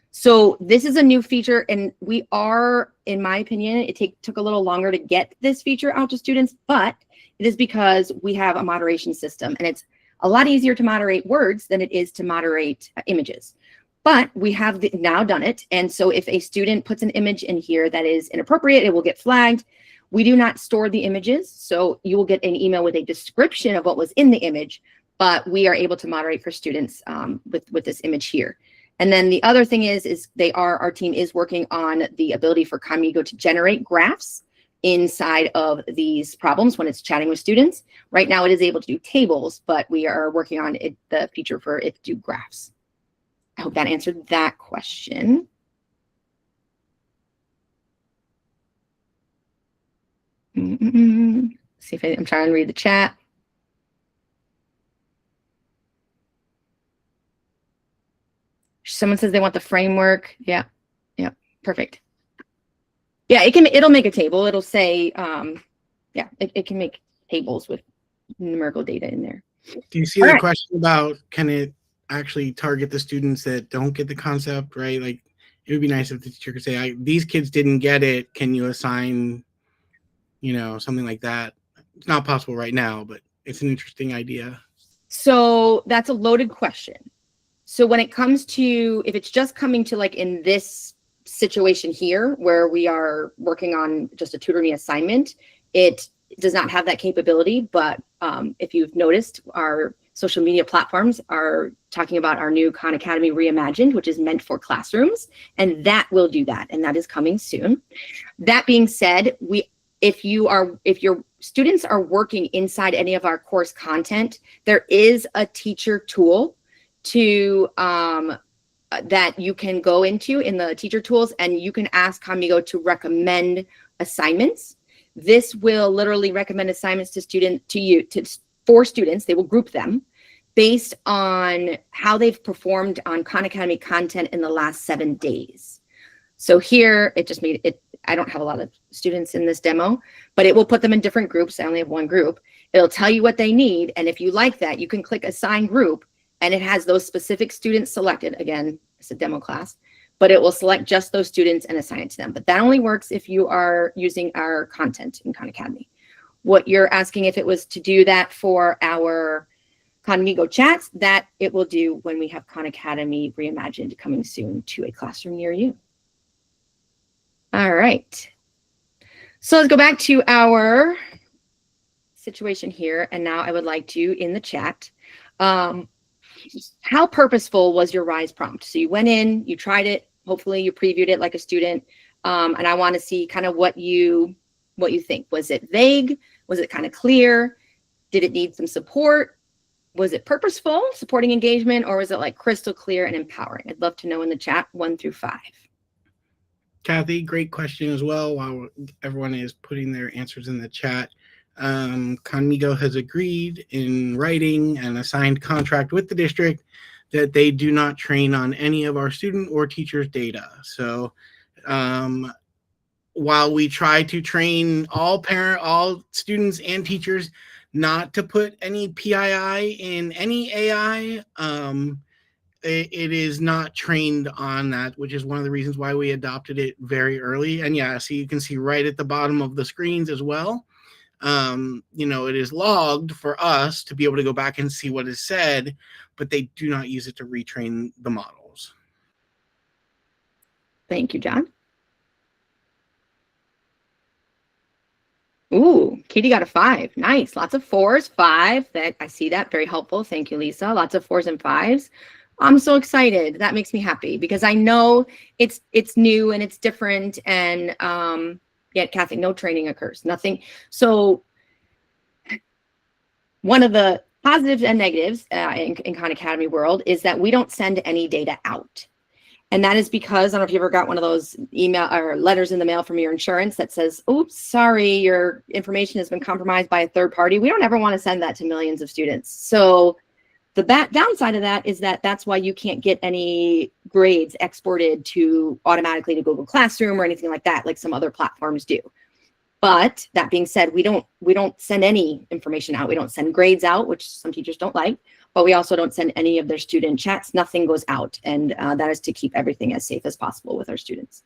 So this is a new feature, and we are, in my opinion, it took a little longer to get this feature out to students, but it is because we have a moderation system, and it's a lot easier to moderate words than it is to moderate images. But we have now done it, and so if a student puts an image in here that is inappropriate, it will get flagged. We do not store the images, so you will get an email with a description of what was in the image, but we are able to moderate for students with this image here. And then the other thing is our team is working on the ability for Khanmigo to generate graphs inside of these problems when it's chatting with students. Right now it is able to do tables, but we are working on the feature for it to do graphs. I hope that answered that question. See if I'm trying to read the chat. Someone says they want the framework. Yeah, perfect. Yeah, it'll make a table. It'll say, yeah, it can make tables with numerical data in there. Do you see the question about, can it actually target the students that don't get the concept, right? Like, it would be nice if the teacher could say, these kids didn't get it. Can you assign, something like that? It's not possible right now, but it's an interesting idea. So that's a loaded question. So when it comes to, if it's just coming to like in this situation here where we are working on just a TutorMe assignment, it does not have that capability. But if you've noticed, our social media platforms are talking about our new Khan Academy Reimagined, which is meant for classrooms, and that will do that, and that is coming soon. That being said, if your students are working inside any of our course content, there is a teacher tool to that you can go into in the teacher tools, and you can ask Khanmigo to recommend assignments. This will literally recommend assignments for students. They will group them based on how they've performed on Khan Academy content in the last 7 days. So here it just made it. I don't have a lot of students in this demo, but it will put them in different groups. I only have one group. It'll tell you what they need, and if you like that, you can click assign group, and it has those specific students selected. Again, it's a demo class, but it will select just those students and assign it to them. But that only works if you are using our content in Khan Academy. What you're asking, if it was to do that for our Khanmigo chats, that it will do when we have Khan Academy Reimagined coming soon to a classroom near you. All right. So let's go back to our situation here, and now I would like to, in the chat, how purposeful was your RISE prompt? So you went in, you tried it, hopefully you previewed it like a student, and I want to see kind of what you think. Was it vague? Was it kind of clear? Did it need some support? Was it purposeful, supporting engagement, or was it like crystal clear and empowering? I'd love to know in the chat, 1 through 5. Kathy, great question as well. While everyone is putting their answers in the chat, Khanmigo has agreed in writing and a signed contract with the district that they do not train on any of our student or teachers' data. So while we try to train all students and teachers not to put any PII in any AI, it is not trained on that, which is one of the reasons why we adopted it very early. And yeah, so you can see right at the bottom of the screens as well. It is logged for us to be able to go back and see what is said, but they do not use it to retrain the models. Thank you, John. Ooh, Katie got a 5. Nice. Lots of 4s, 5. I see that. Very helpful. Thank you, Lisa. Lots of 4s and 5s. I'm so excited. That makes me happy because I know it's new and it's different. And yet, Kathy, no training occurs. Nothing. So one of the positives and negatives in Khan Academy world is that we don't send any data out. And that is because, I don't know if you ever got one of those email or letters in the mail from your insurance that says, oops, sorry, your information has been compromised by a third party. We don't ever want to send that to millions of students. So the downside of that is that that's why you can't get any grades exported automatically to Google Classroom or anything like that, like some other platforms do. But that being said, we don't send any information out. We don't send grades out, which some teachers don't like, but we also don't send any of their student chats. Nothing goes out. And that is to keep everything as safe as possible with our students.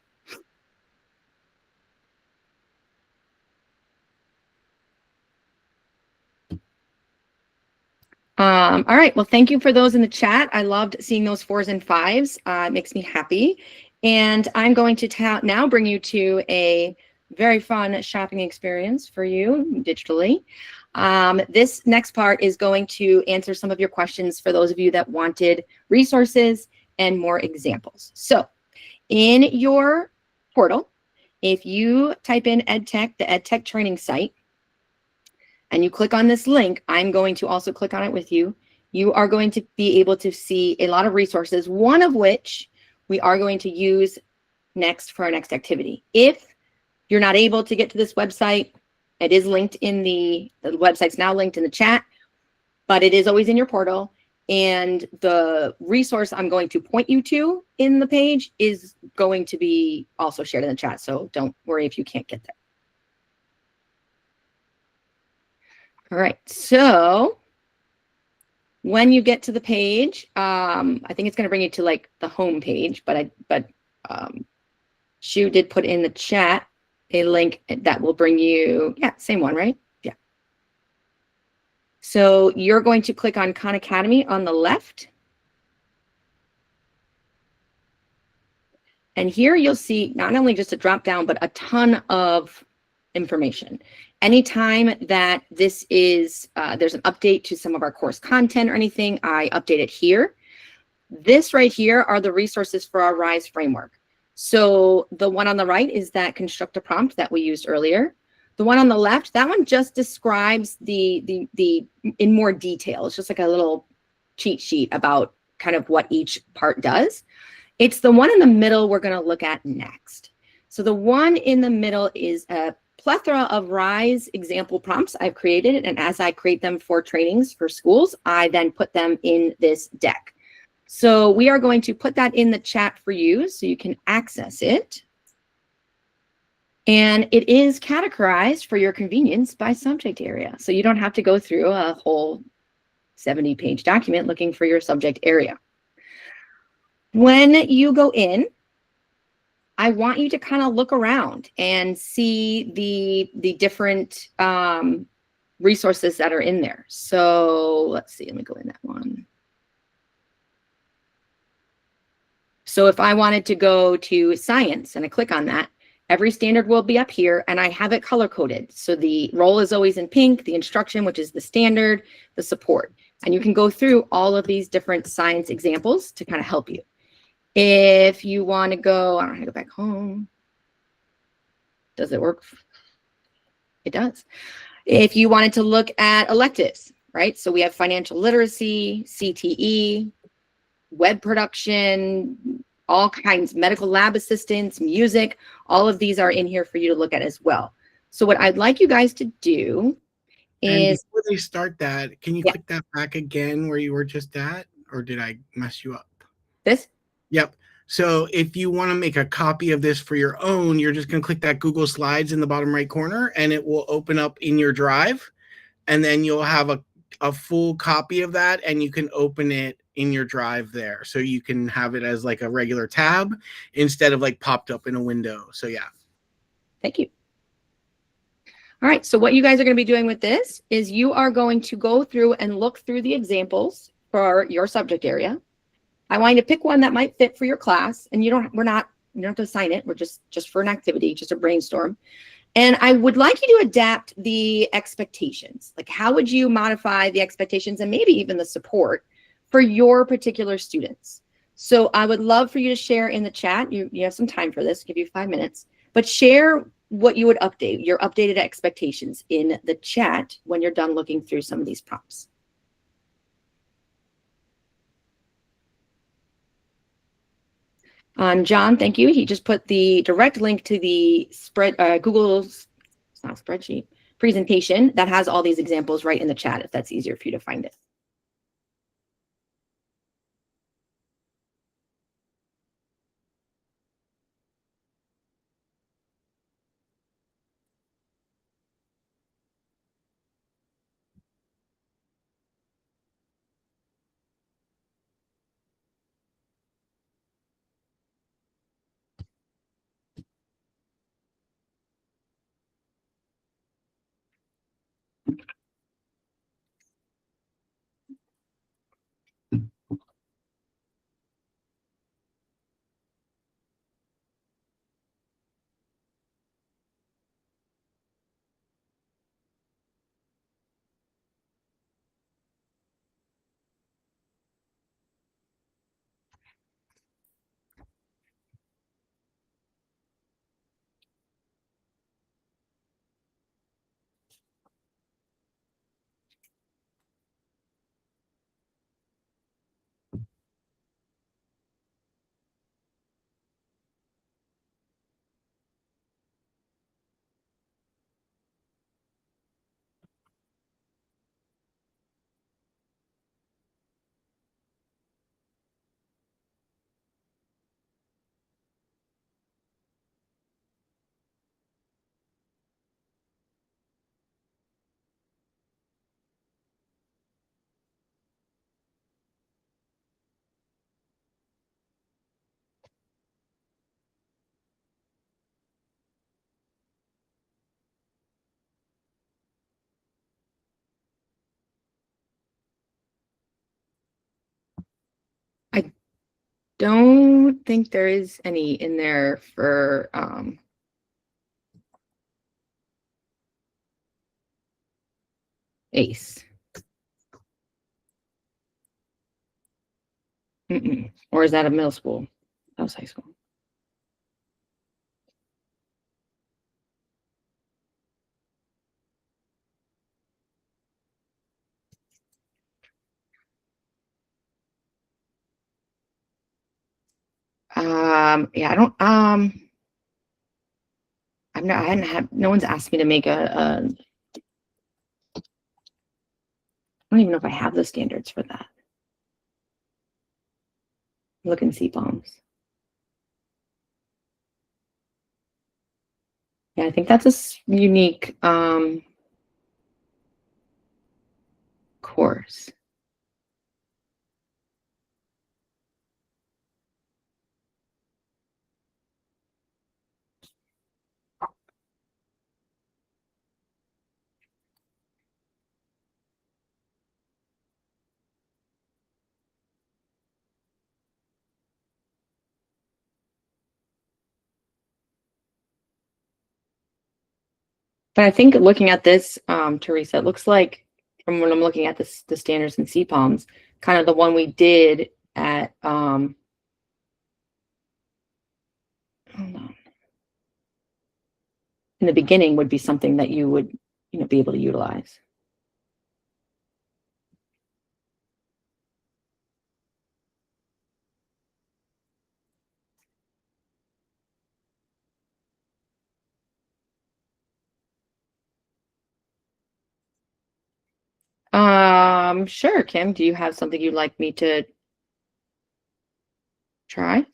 All right. Well, thank you for those in the chat. I loved seeing those 4s and 5s. It makes me happy. And I'm going to now bring you to a very fun shopping experience for you digitally. This next part is going to answer some of your questions for those of you that wanted resources and more examples. So in your portal, if you type in EdTech, the EdTech training site, and you click on this link, I'm going to also click on it with you. You are going to be able to see a lot of resources, one of which we are going to use next for our next activity. If you're not able to get to this website, it is linked in the website's now linked in the chat, but it is always in your portal. And the resource I'm going to point you to in the page is going to be also shared in the chat. So don't worry if you can't get there. All right, so when you get to the page, I think it's going to bring you to like the home page, but Shu did put in the chat a link that will bring you, yeah, same one, right? Yeah. So you're going to click on Khan Academy on the left. And here you'll see not only just a drop down, but a ton of information. Anytime that this is, there's an update to some of our course content or anything, I update it here. This right here are the resources for our RISE framework. So the one on the right is that construct a prompt that we used earlier. The one on the left, that one just describes the in more detail. It's just like a little cheat sheet about kind of what each part does. It's the one in the middle we're going to look at next. So the one in the middle is a plethora of RISE example prompts I've created. And as I create them for trainings for schools, I then put them in this deck. So we are going to put that in the chat for you so you can access it. And it is categorized for your convenience by subject area. So you don't have to go through a whole 70-page document looking for your subject area. When you go in, I want you to kind of look around and see the different resources that are in there. So let's see, let me go in that one. So if I wanted to go to science and I click on that, Every standard will be up here, and I have it color coded. So the role is always in pink, the instruction, which is the standard, the support. And you can go through all of these different science examples to kind of help you. If you want to go, I don't know how to go back home. Does it work? It does. If you wanted to look at electives, right? So we have financial literacy, CTE, web production, all kinds, medical lab assistants, music, all of these are in here for you to look at as well. So what I'd like you guys to do And is, before they start that, can you yeah, click that back again where you were just at, or did I mess you up? this. Yep. So if you want to make a copy of this for your own, you're just going to click that Google Slides in the bottom right corner, and it will open up in your drive. And then you'll have a full copy of that, and you can open it in your drive there. So you can have it as like a regular tab instead of like popped up in a window. So yeah. Thank you. All right, so what you guys are going to be doing with this is you are going to go through and look through the examples for your subject area. I want you to pick one that might fit for your class, and you don't have to assign it. We're just for an activity, just a brainstorm. And I would like you to adapt the expectations. Like, how would you modify the expectations and maybe even the support for your particular students? So I would love for you to share in the chat. You have some time for this, I'll give you 5 minutes, but share what you would update, your updated expectations in the chat when you're done looking through some of these prompts. John, thank you. He just put the direct link to the Google's, it's not a spreadsheet, presentation that has all these examples right in the chat, if that's easier for you to find it. I don't think there is any in there for ACE. Or is that a middle school? That was high school. Yeah, I don't, no one's asked me to make I don't even know if I have the standards for that. Look and see bombs. Yeah, I think that's a unique course. But I think looking at this, Teresa, it looks like from when I'm looking at this, the standards and CPOMs, kind of the one we did at, hold on. In the beginning would be something that you would, be able to utilize. Sure, Kim, do you have something you'd like me to try?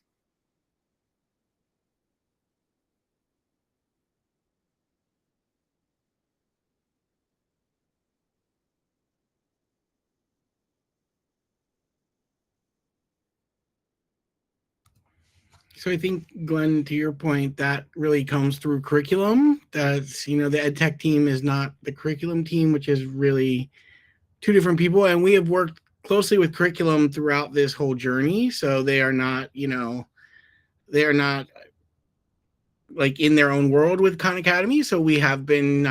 So I think, Glenn, to your point, that really comes through curriculum. That's, the ed tech team is not the curriculum team, which is really two different people. And we have worked closely with curriculum throughout this whole journey. So they are not, they are not like in their own world with Khan Academy. So we have been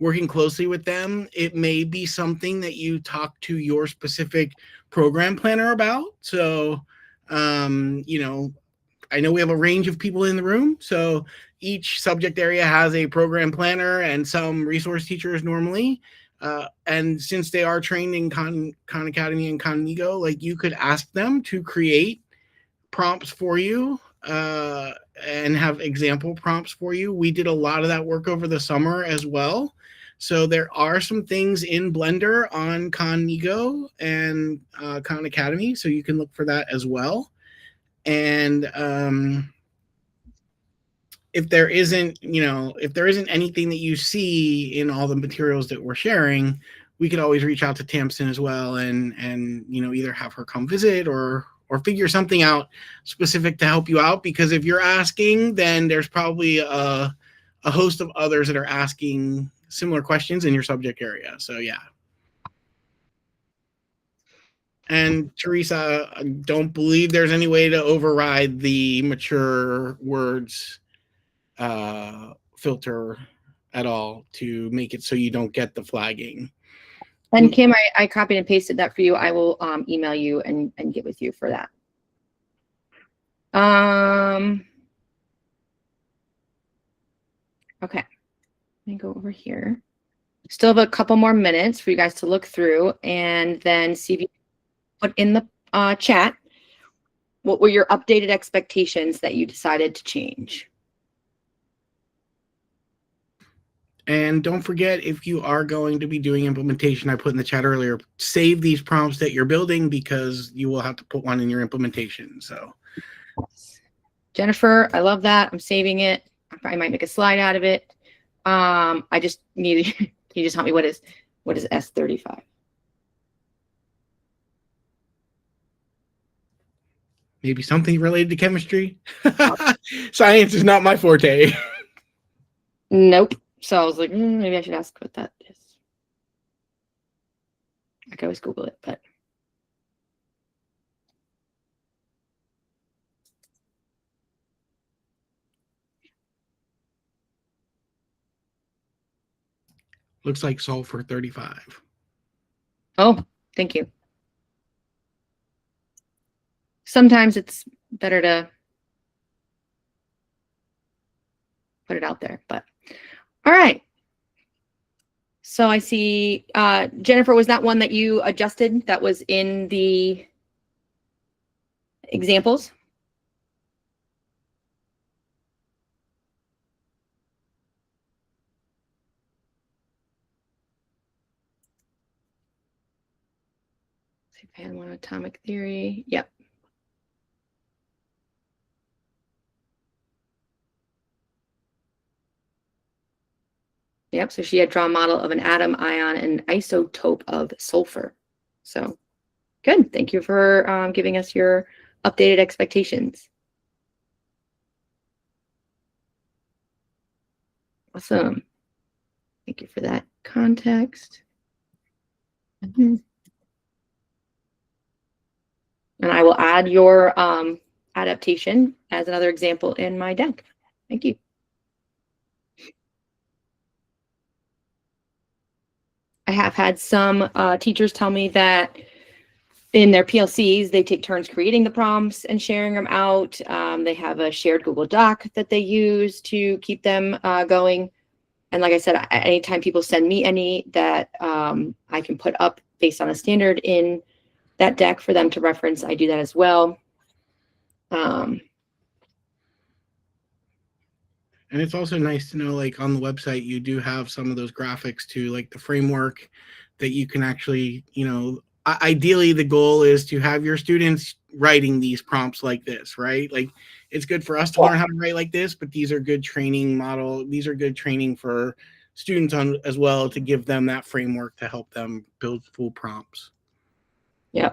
working closely with them. It may be something that you talk to your specific program planner about. So, I know we have a range of people in the room, so each subject area has a program planner and some resource teachers normally. And since they are trained in Khan Academy and Khanmigo, like you could ask them to create prompts for you and have example prompts for you. We did a lot of that work over the summer as well. So there are some things in Blender on Khanmigo and Khan Academy, so you can look for that as well. And if there isn't anything that you see in all the materials that we're sharing, we could always reach out to Tamsin as well and either have her come visit or figure something out specific to help you out. Because if you're asking, then there's probably a host of others that are asking similar questions in your subject area. So yeah. And Teresa, I don't believe there's any way to override the mature words filter at all to make it so you don't get the flagging. And Kim, I copied and pasted that for you. I will email you and get with you for that. Okay, let me go over here. Still have a couple more minutes for you guys to look through and then see if you put in the chat what were your updated expectations that you decided to change. And don't forget, if you are going to be doing implementation, I put in the chat earlier, save these prompts that you're building because you will have to put one in your implementation. So, Jennifer, I love that. I'm saving it. I might make a slide out of it. I just need, can you just help me? What is S35? maybe something related to chemistry. Science is not my forte. Nope. So I was like, maybe I should ask what that is. I can always Google it, but. Looks like sulfur 35. Oh, thank you. Sometimes it's better to put it out there, but all right. So I see, Jennifer, was that one that you adjusted that was in the examples? Japan one atomic theory. Yep. Yep. So she had drawn a model of an atom, ion, and isotope of sulfur. So good. Thank you for giving us your updated expectations. Awesome. Thank you for that context. And I will add your adaptation as another example in my deck. Thank you. I have had some teachers tell me that in their PLCs, they take turns creating the prompts and sharing them out. They have a shared Google Doc that they use to keep them going. And like I said, anytime people send me any that I can put up based on a standard in that deck for them to reference, I do that as well. And it's also nice to know, like on the website, you do have some of those graphics too, like the framework that you can actually, ideally the goal is to have your students writing these prompts like this, right? Like it's good for us to learn how to write like this, but these are good training these are good training for students as well, to give them that framework to help them build full prompts. Yeah.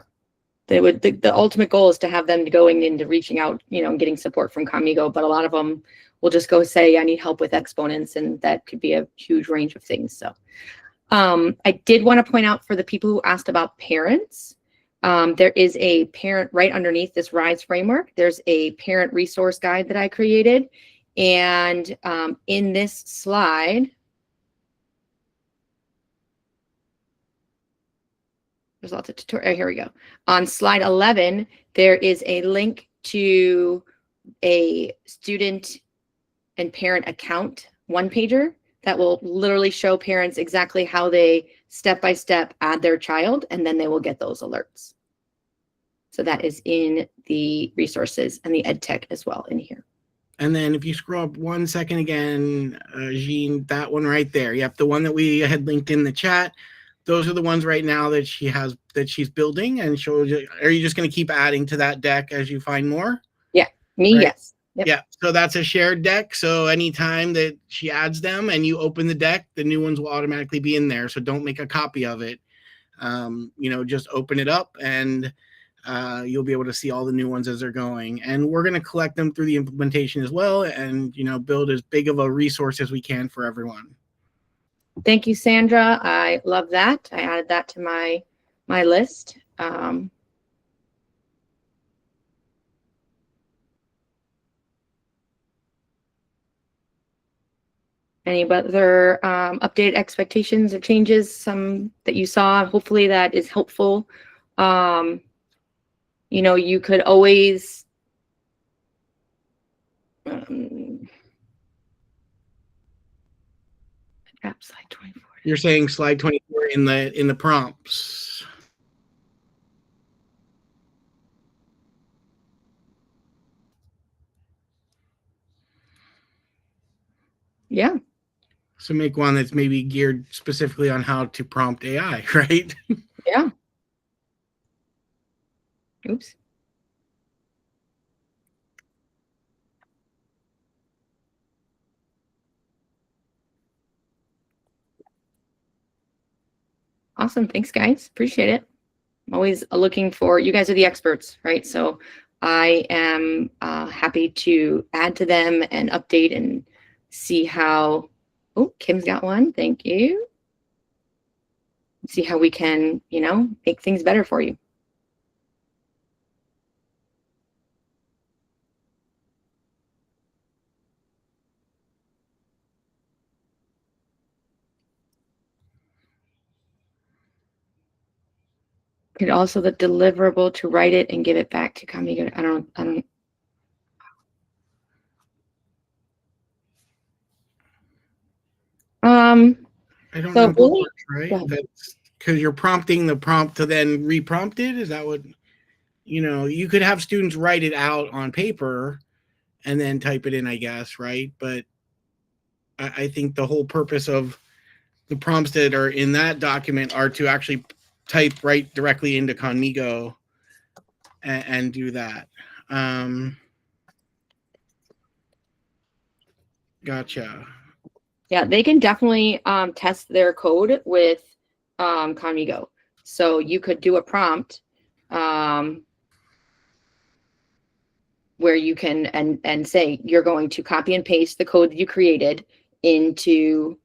The ultimate goal is to have them going into reaching out, and getting support from Khanmigo, but a lot of them will just go say, I need help with exponents, and that could be a huge range of things. So I did want to point out for the people who asked about parents, there is a parent right underneath this RISE framework. There's a parent resource guide that I created. And in this slide, there's lots of tutorial. Here we go. On slide 11, there is a link to a student and parent account one-pager that will literally show parents exactly how they step-by-step add their child, and then they will get those alerts. So that is in the resources and the ed tech as well in here. And then if you scroll up 1 second again, Jean, that one right there. Yep, the one that we had linked in the chat. Those are the ones right now that she's building, and are you just going to keep adding to that deck as you find more? Yeah, me, right? yes. Yep. Yeah, so that's a shared deck. So anytime that she adds them and you open the deck, the new ones will automatically be in there. So don't make a copy of it. Just open it up, and you'll be able to see all the new ones as they're going. And we're going to collect them through the implementation as well, and build as big of a resource as we can for everyone. Thank you, Sandra. I love that. I added that to my list. Any other updated expectations or changes, some that you saw? Hopefully that is helpful. You could always slide 24. You're saying slide 24 in the prompts. Yeah. So make one that's maybe geared specifically on how to prompt AI, right? Yeah. Oops. Awesome. Thanks, guys. Appreciate it. I'm always looking for, you guys are the experts, right? So I am happy to add to them and update and see how, oh, Kim's got one. Thank you. See how we can, make things better for you. Could also the deliverable to write it and give it back to Khanmigo. I don't. I don't know how it works, right? That's because you're prompting the prompt to then reprompt it. Is that what, you could have students write it out on paper and then type it in, I guess, right? But I think the whole purpose of the prompts that are in that document are to actually type right directly into Khanmigo and do that. Gotcha. Yeah, they can definitely test their code with Khanmigo. So you could do a prompt where you can and say you're going to copy and paste the code that you created into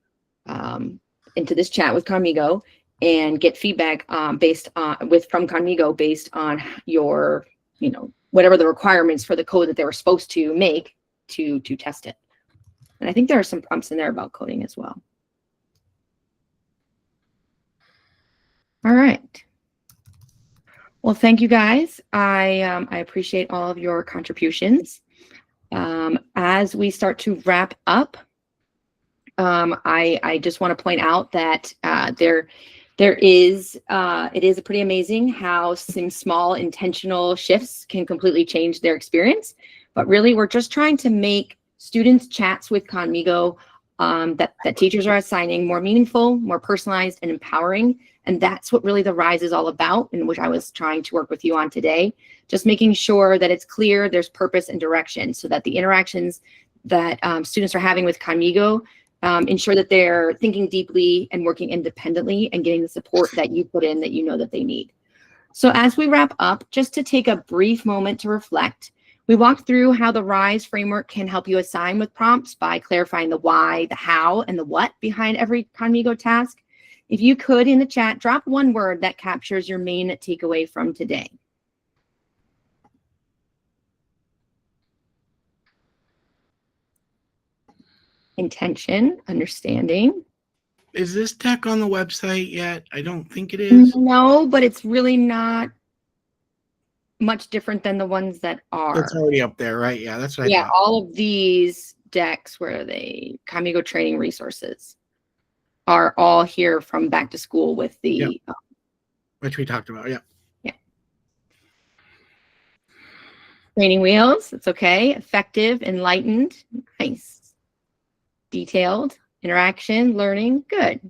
this chat with Khanmigo and get feedback from Khanmigo based on your, whatever the requirements for the code that they were supposed to make to test it. And I think there are some prompts in there about coding as well. All right. Well, thank you guys. I appreciate all of your contributions. As we start to wrap up, I just want to point out that it is pretty amazing how some small intentional shifts can completely change their experience. But really, we're just trying to make students' chats with Khanmigo that teachers are assigning more meaningful, more personalized, and empowering. And that's what really the RISE is all about, and which I was trying to work with you on today. Just making sure that it's clear, there's purpose and direction, so that the interactions that students are having with Khanmigo ensure that they're thinking deeply and working independently and getting the support that you put in that you know that they need. So as we wrap up, just to take a brief moment to reflect, we walked through how the RISE framework can help you assign with prompts by clarifying the why, the how, and the what behind every Khanmigo task. If you could, in the chat, drop one word that captures your main takeaway from today. Intention, understanding. Is this deck on the website yet? I don't think it is. No, but it's really not much different than the ones that are. It's already up there, right? Yeah, that's what I Yeah, thought. all of these decks, where are they? Khanmigo training resources are all here from back to school with the Yep. Which we talked about, yeah. training wheels. It's okay. Effective, enlightened, nice. Detailed, interaction, learning, good.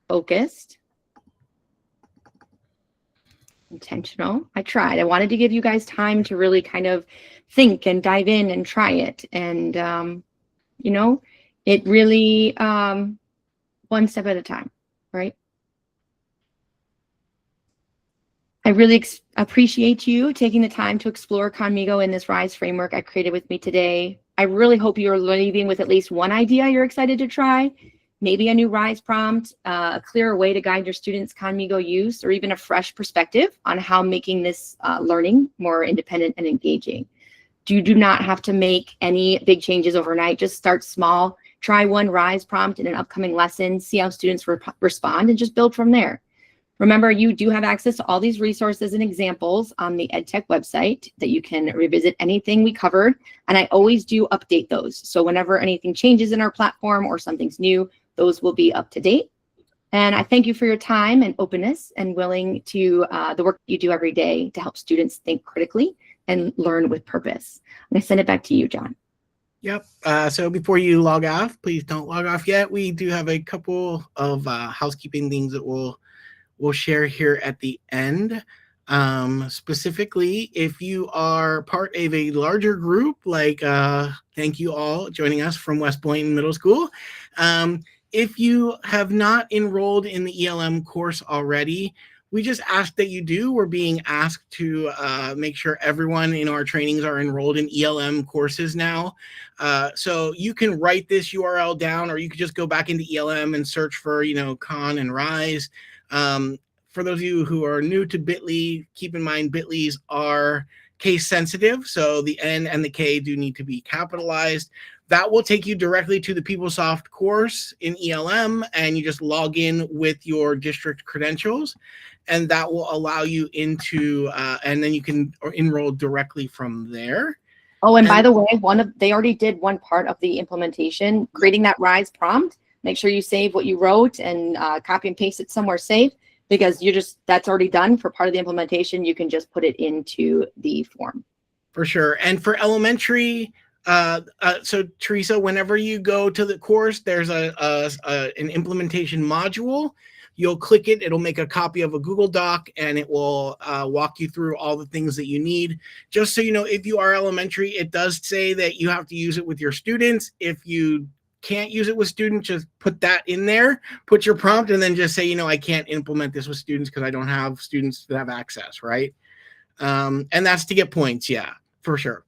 Focused. Intentional. I tried. I wanted to give you guys time to really kind of think and dive in and try it. And, you know, it really one step at a time, right? I really appreciate you taking the time to explore Khanmigo in this RISE framework I created with me today. I really hope you're leaving with at least one idea you're excited to try, maybe a new RISE prompt, a clearer way to guide your students' Khanmigo use, or even a fresh perspective on how making this learning more independent and engaging. You do not have to make any big changes overnight. Just start small. Try one RISE prompt in an upcoming lesson, see how students respond, and just build from there. Remember, you do have access to all these resources and examples on the EdTech website that you can revisit anything we covered. And I always do update those. So whenever anything changes in our platform or something's new, those will be up to date. And I thank you for your time and openness and willing to the work you do every day to help students think critically and learn with purpose. I'm going to send it back to you, John. Yep. So before you log off, please don't log off yet. We do have a couple of housekeeping things that we'll share here at the end. Specifically, if you are part of a larger group, like thank you all joining us from West Boynton Middle School. If you have not enrolled in the ELM course already, we just ask that you do. We're being asked to make sure everyone in our trainings are enrolled in ELM courses now. So you can write this URL down, or you could just go back into ELM and search for, Khan and Rise. For those of you who are new to Bitly, keep in mind Bitlys are case sensitive, so the N and the K do need to be capitalized. That will take you directly to the PeopleSoft course in ELM, and you just log in with your district credentials, and that will allow you into, and then you can enroll directly from there. Oh, and by the way, they already did one part of the implementation, creating that RISE prompt. Make sure you save what you wrote and copy and paste it somewhere safe, because that's already done for part of the implementation. You can just put it into the form. For sure. And for elementary, so Teresa, whenever you go to the course, there's an implementation module. You'll click it, it'll make a copy of a Google Doc, and it will walk you through all the things that you need. Just so you know, if you are elementary, it does say that you have to use it with your students. If you can't use it with students, just put that in there, put your prompt, and then just say, I can't implement this with students because I don't have students that have access, right? And that's to get points, yeah, for sure.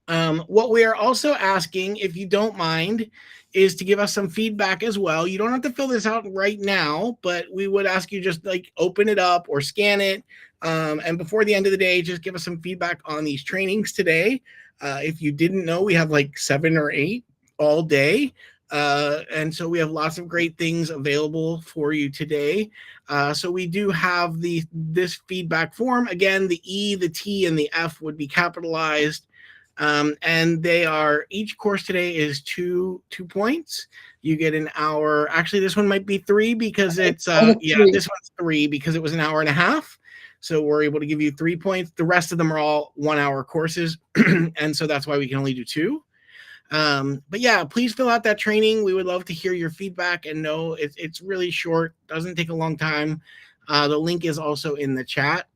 What we are also asking, if you don't mind, is to give us some feedback as well. You don't have to fill this out right now, but we would ask you just open it up or scan it. And before the end of the day, just give us some feedback on these trainings today. If you didn't know, we have 7 or 8 all day. And so we have lots of great things available for you today. So we do have this feedback form. Again, the E, the T, and the F would be capitalized. And they are, each course today is two points. You get an hour. Actually, this one might be 3 because it's, this one's 3 because it was an hour and a half. So we're able to give you 3 points. The rest of them are all 1-hour courses. And so that's why we can only do 2. But yeah, please fill out that training. We would love to hear your feedback, and know it's really short, doesn't take a long time. The link is also in the chat.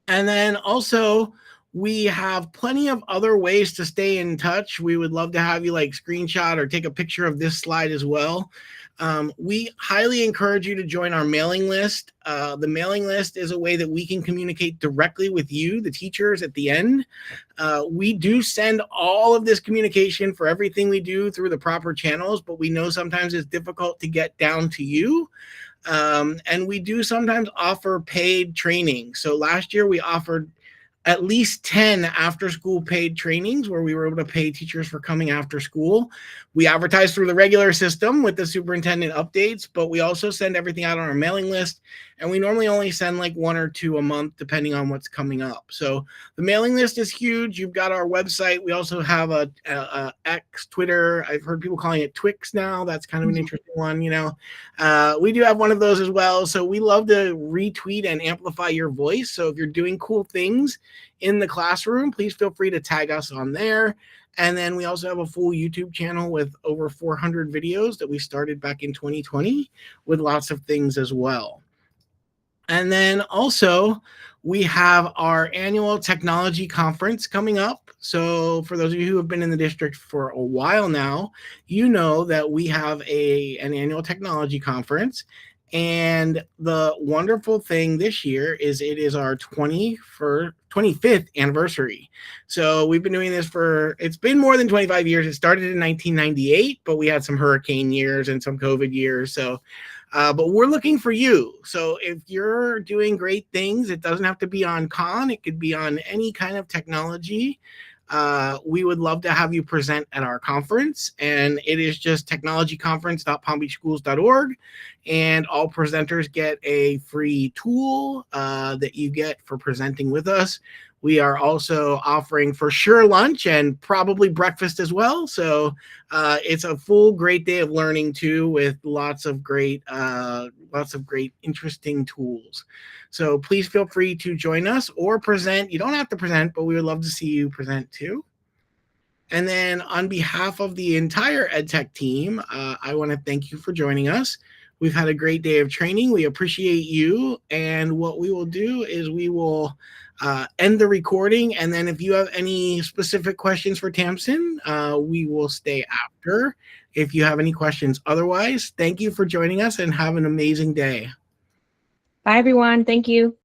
And then also, we have plenty of other ways to stay in touch. We would love to have you like screenshot or take a picture of this slide as well. We highly encourage you to join our mailing list. The mailing list is a way that we can communicate directly with you, the teachers, at the end. We do send all of this communication for everything we do through the proper channels, but we know sometimes it's difficult to get down to you. And we do sometimes offer paid training. So last year we offered at least 10 after-school paid trainings where we were able to pay teachers for coming after school. We advertise through the regular system with the superintendent updates, but we also send everything out on our mailing list, and we normally only send like 1 or 2 a month depending on what's coming up. So the mailing list is huge. You've got our website. We also have a X, Twitter. I've heard people calling it Twix now. That's kind of an interesting one, you know. We do have one of those as well. So we love to retweet and amplify your voice. So if you're doing cool things in the classroom, please feel free to tag us on there. And then we also have a full YouTube channel with over 400 videos that we started back in 2020 with lots of things as well. And then also we have our annual technology conference coming up. So for those of you who have been in the district for a while now, you know that we have an annual technology conference. And the wonderful thing this year is it is our 25th anniversary. So we've been doing this it's been more than 25 years. It started in 1998, but we had some hurricane years and some COVID years. So, but we're looking for you. So if you're doing great things, it doesn't have to be on Khan. It could be on any kind of technology. We would love to have you present at our conference, and it is just technologyconference.palmbeachschools.org, and all presenters get a free tool that you get for presenting with us. We are also offering for sure lunch and probably breakfast as well. So it's a full great day of learning too, with lots of great interesting tools. So please feel free to join us or present. You don't have to present, but we would love to see you present too. And then on behalf of the entire EdTech team, I want to thank you for joining us. We've had a great day of training. We appreciate you. And what we will do is we will end the recording. And then if you have any specific questions for Tamsin, we will stay after if you have any questions. Otherwise, thank you for joining us and have an amazing day. Bye, everyone. Thank you.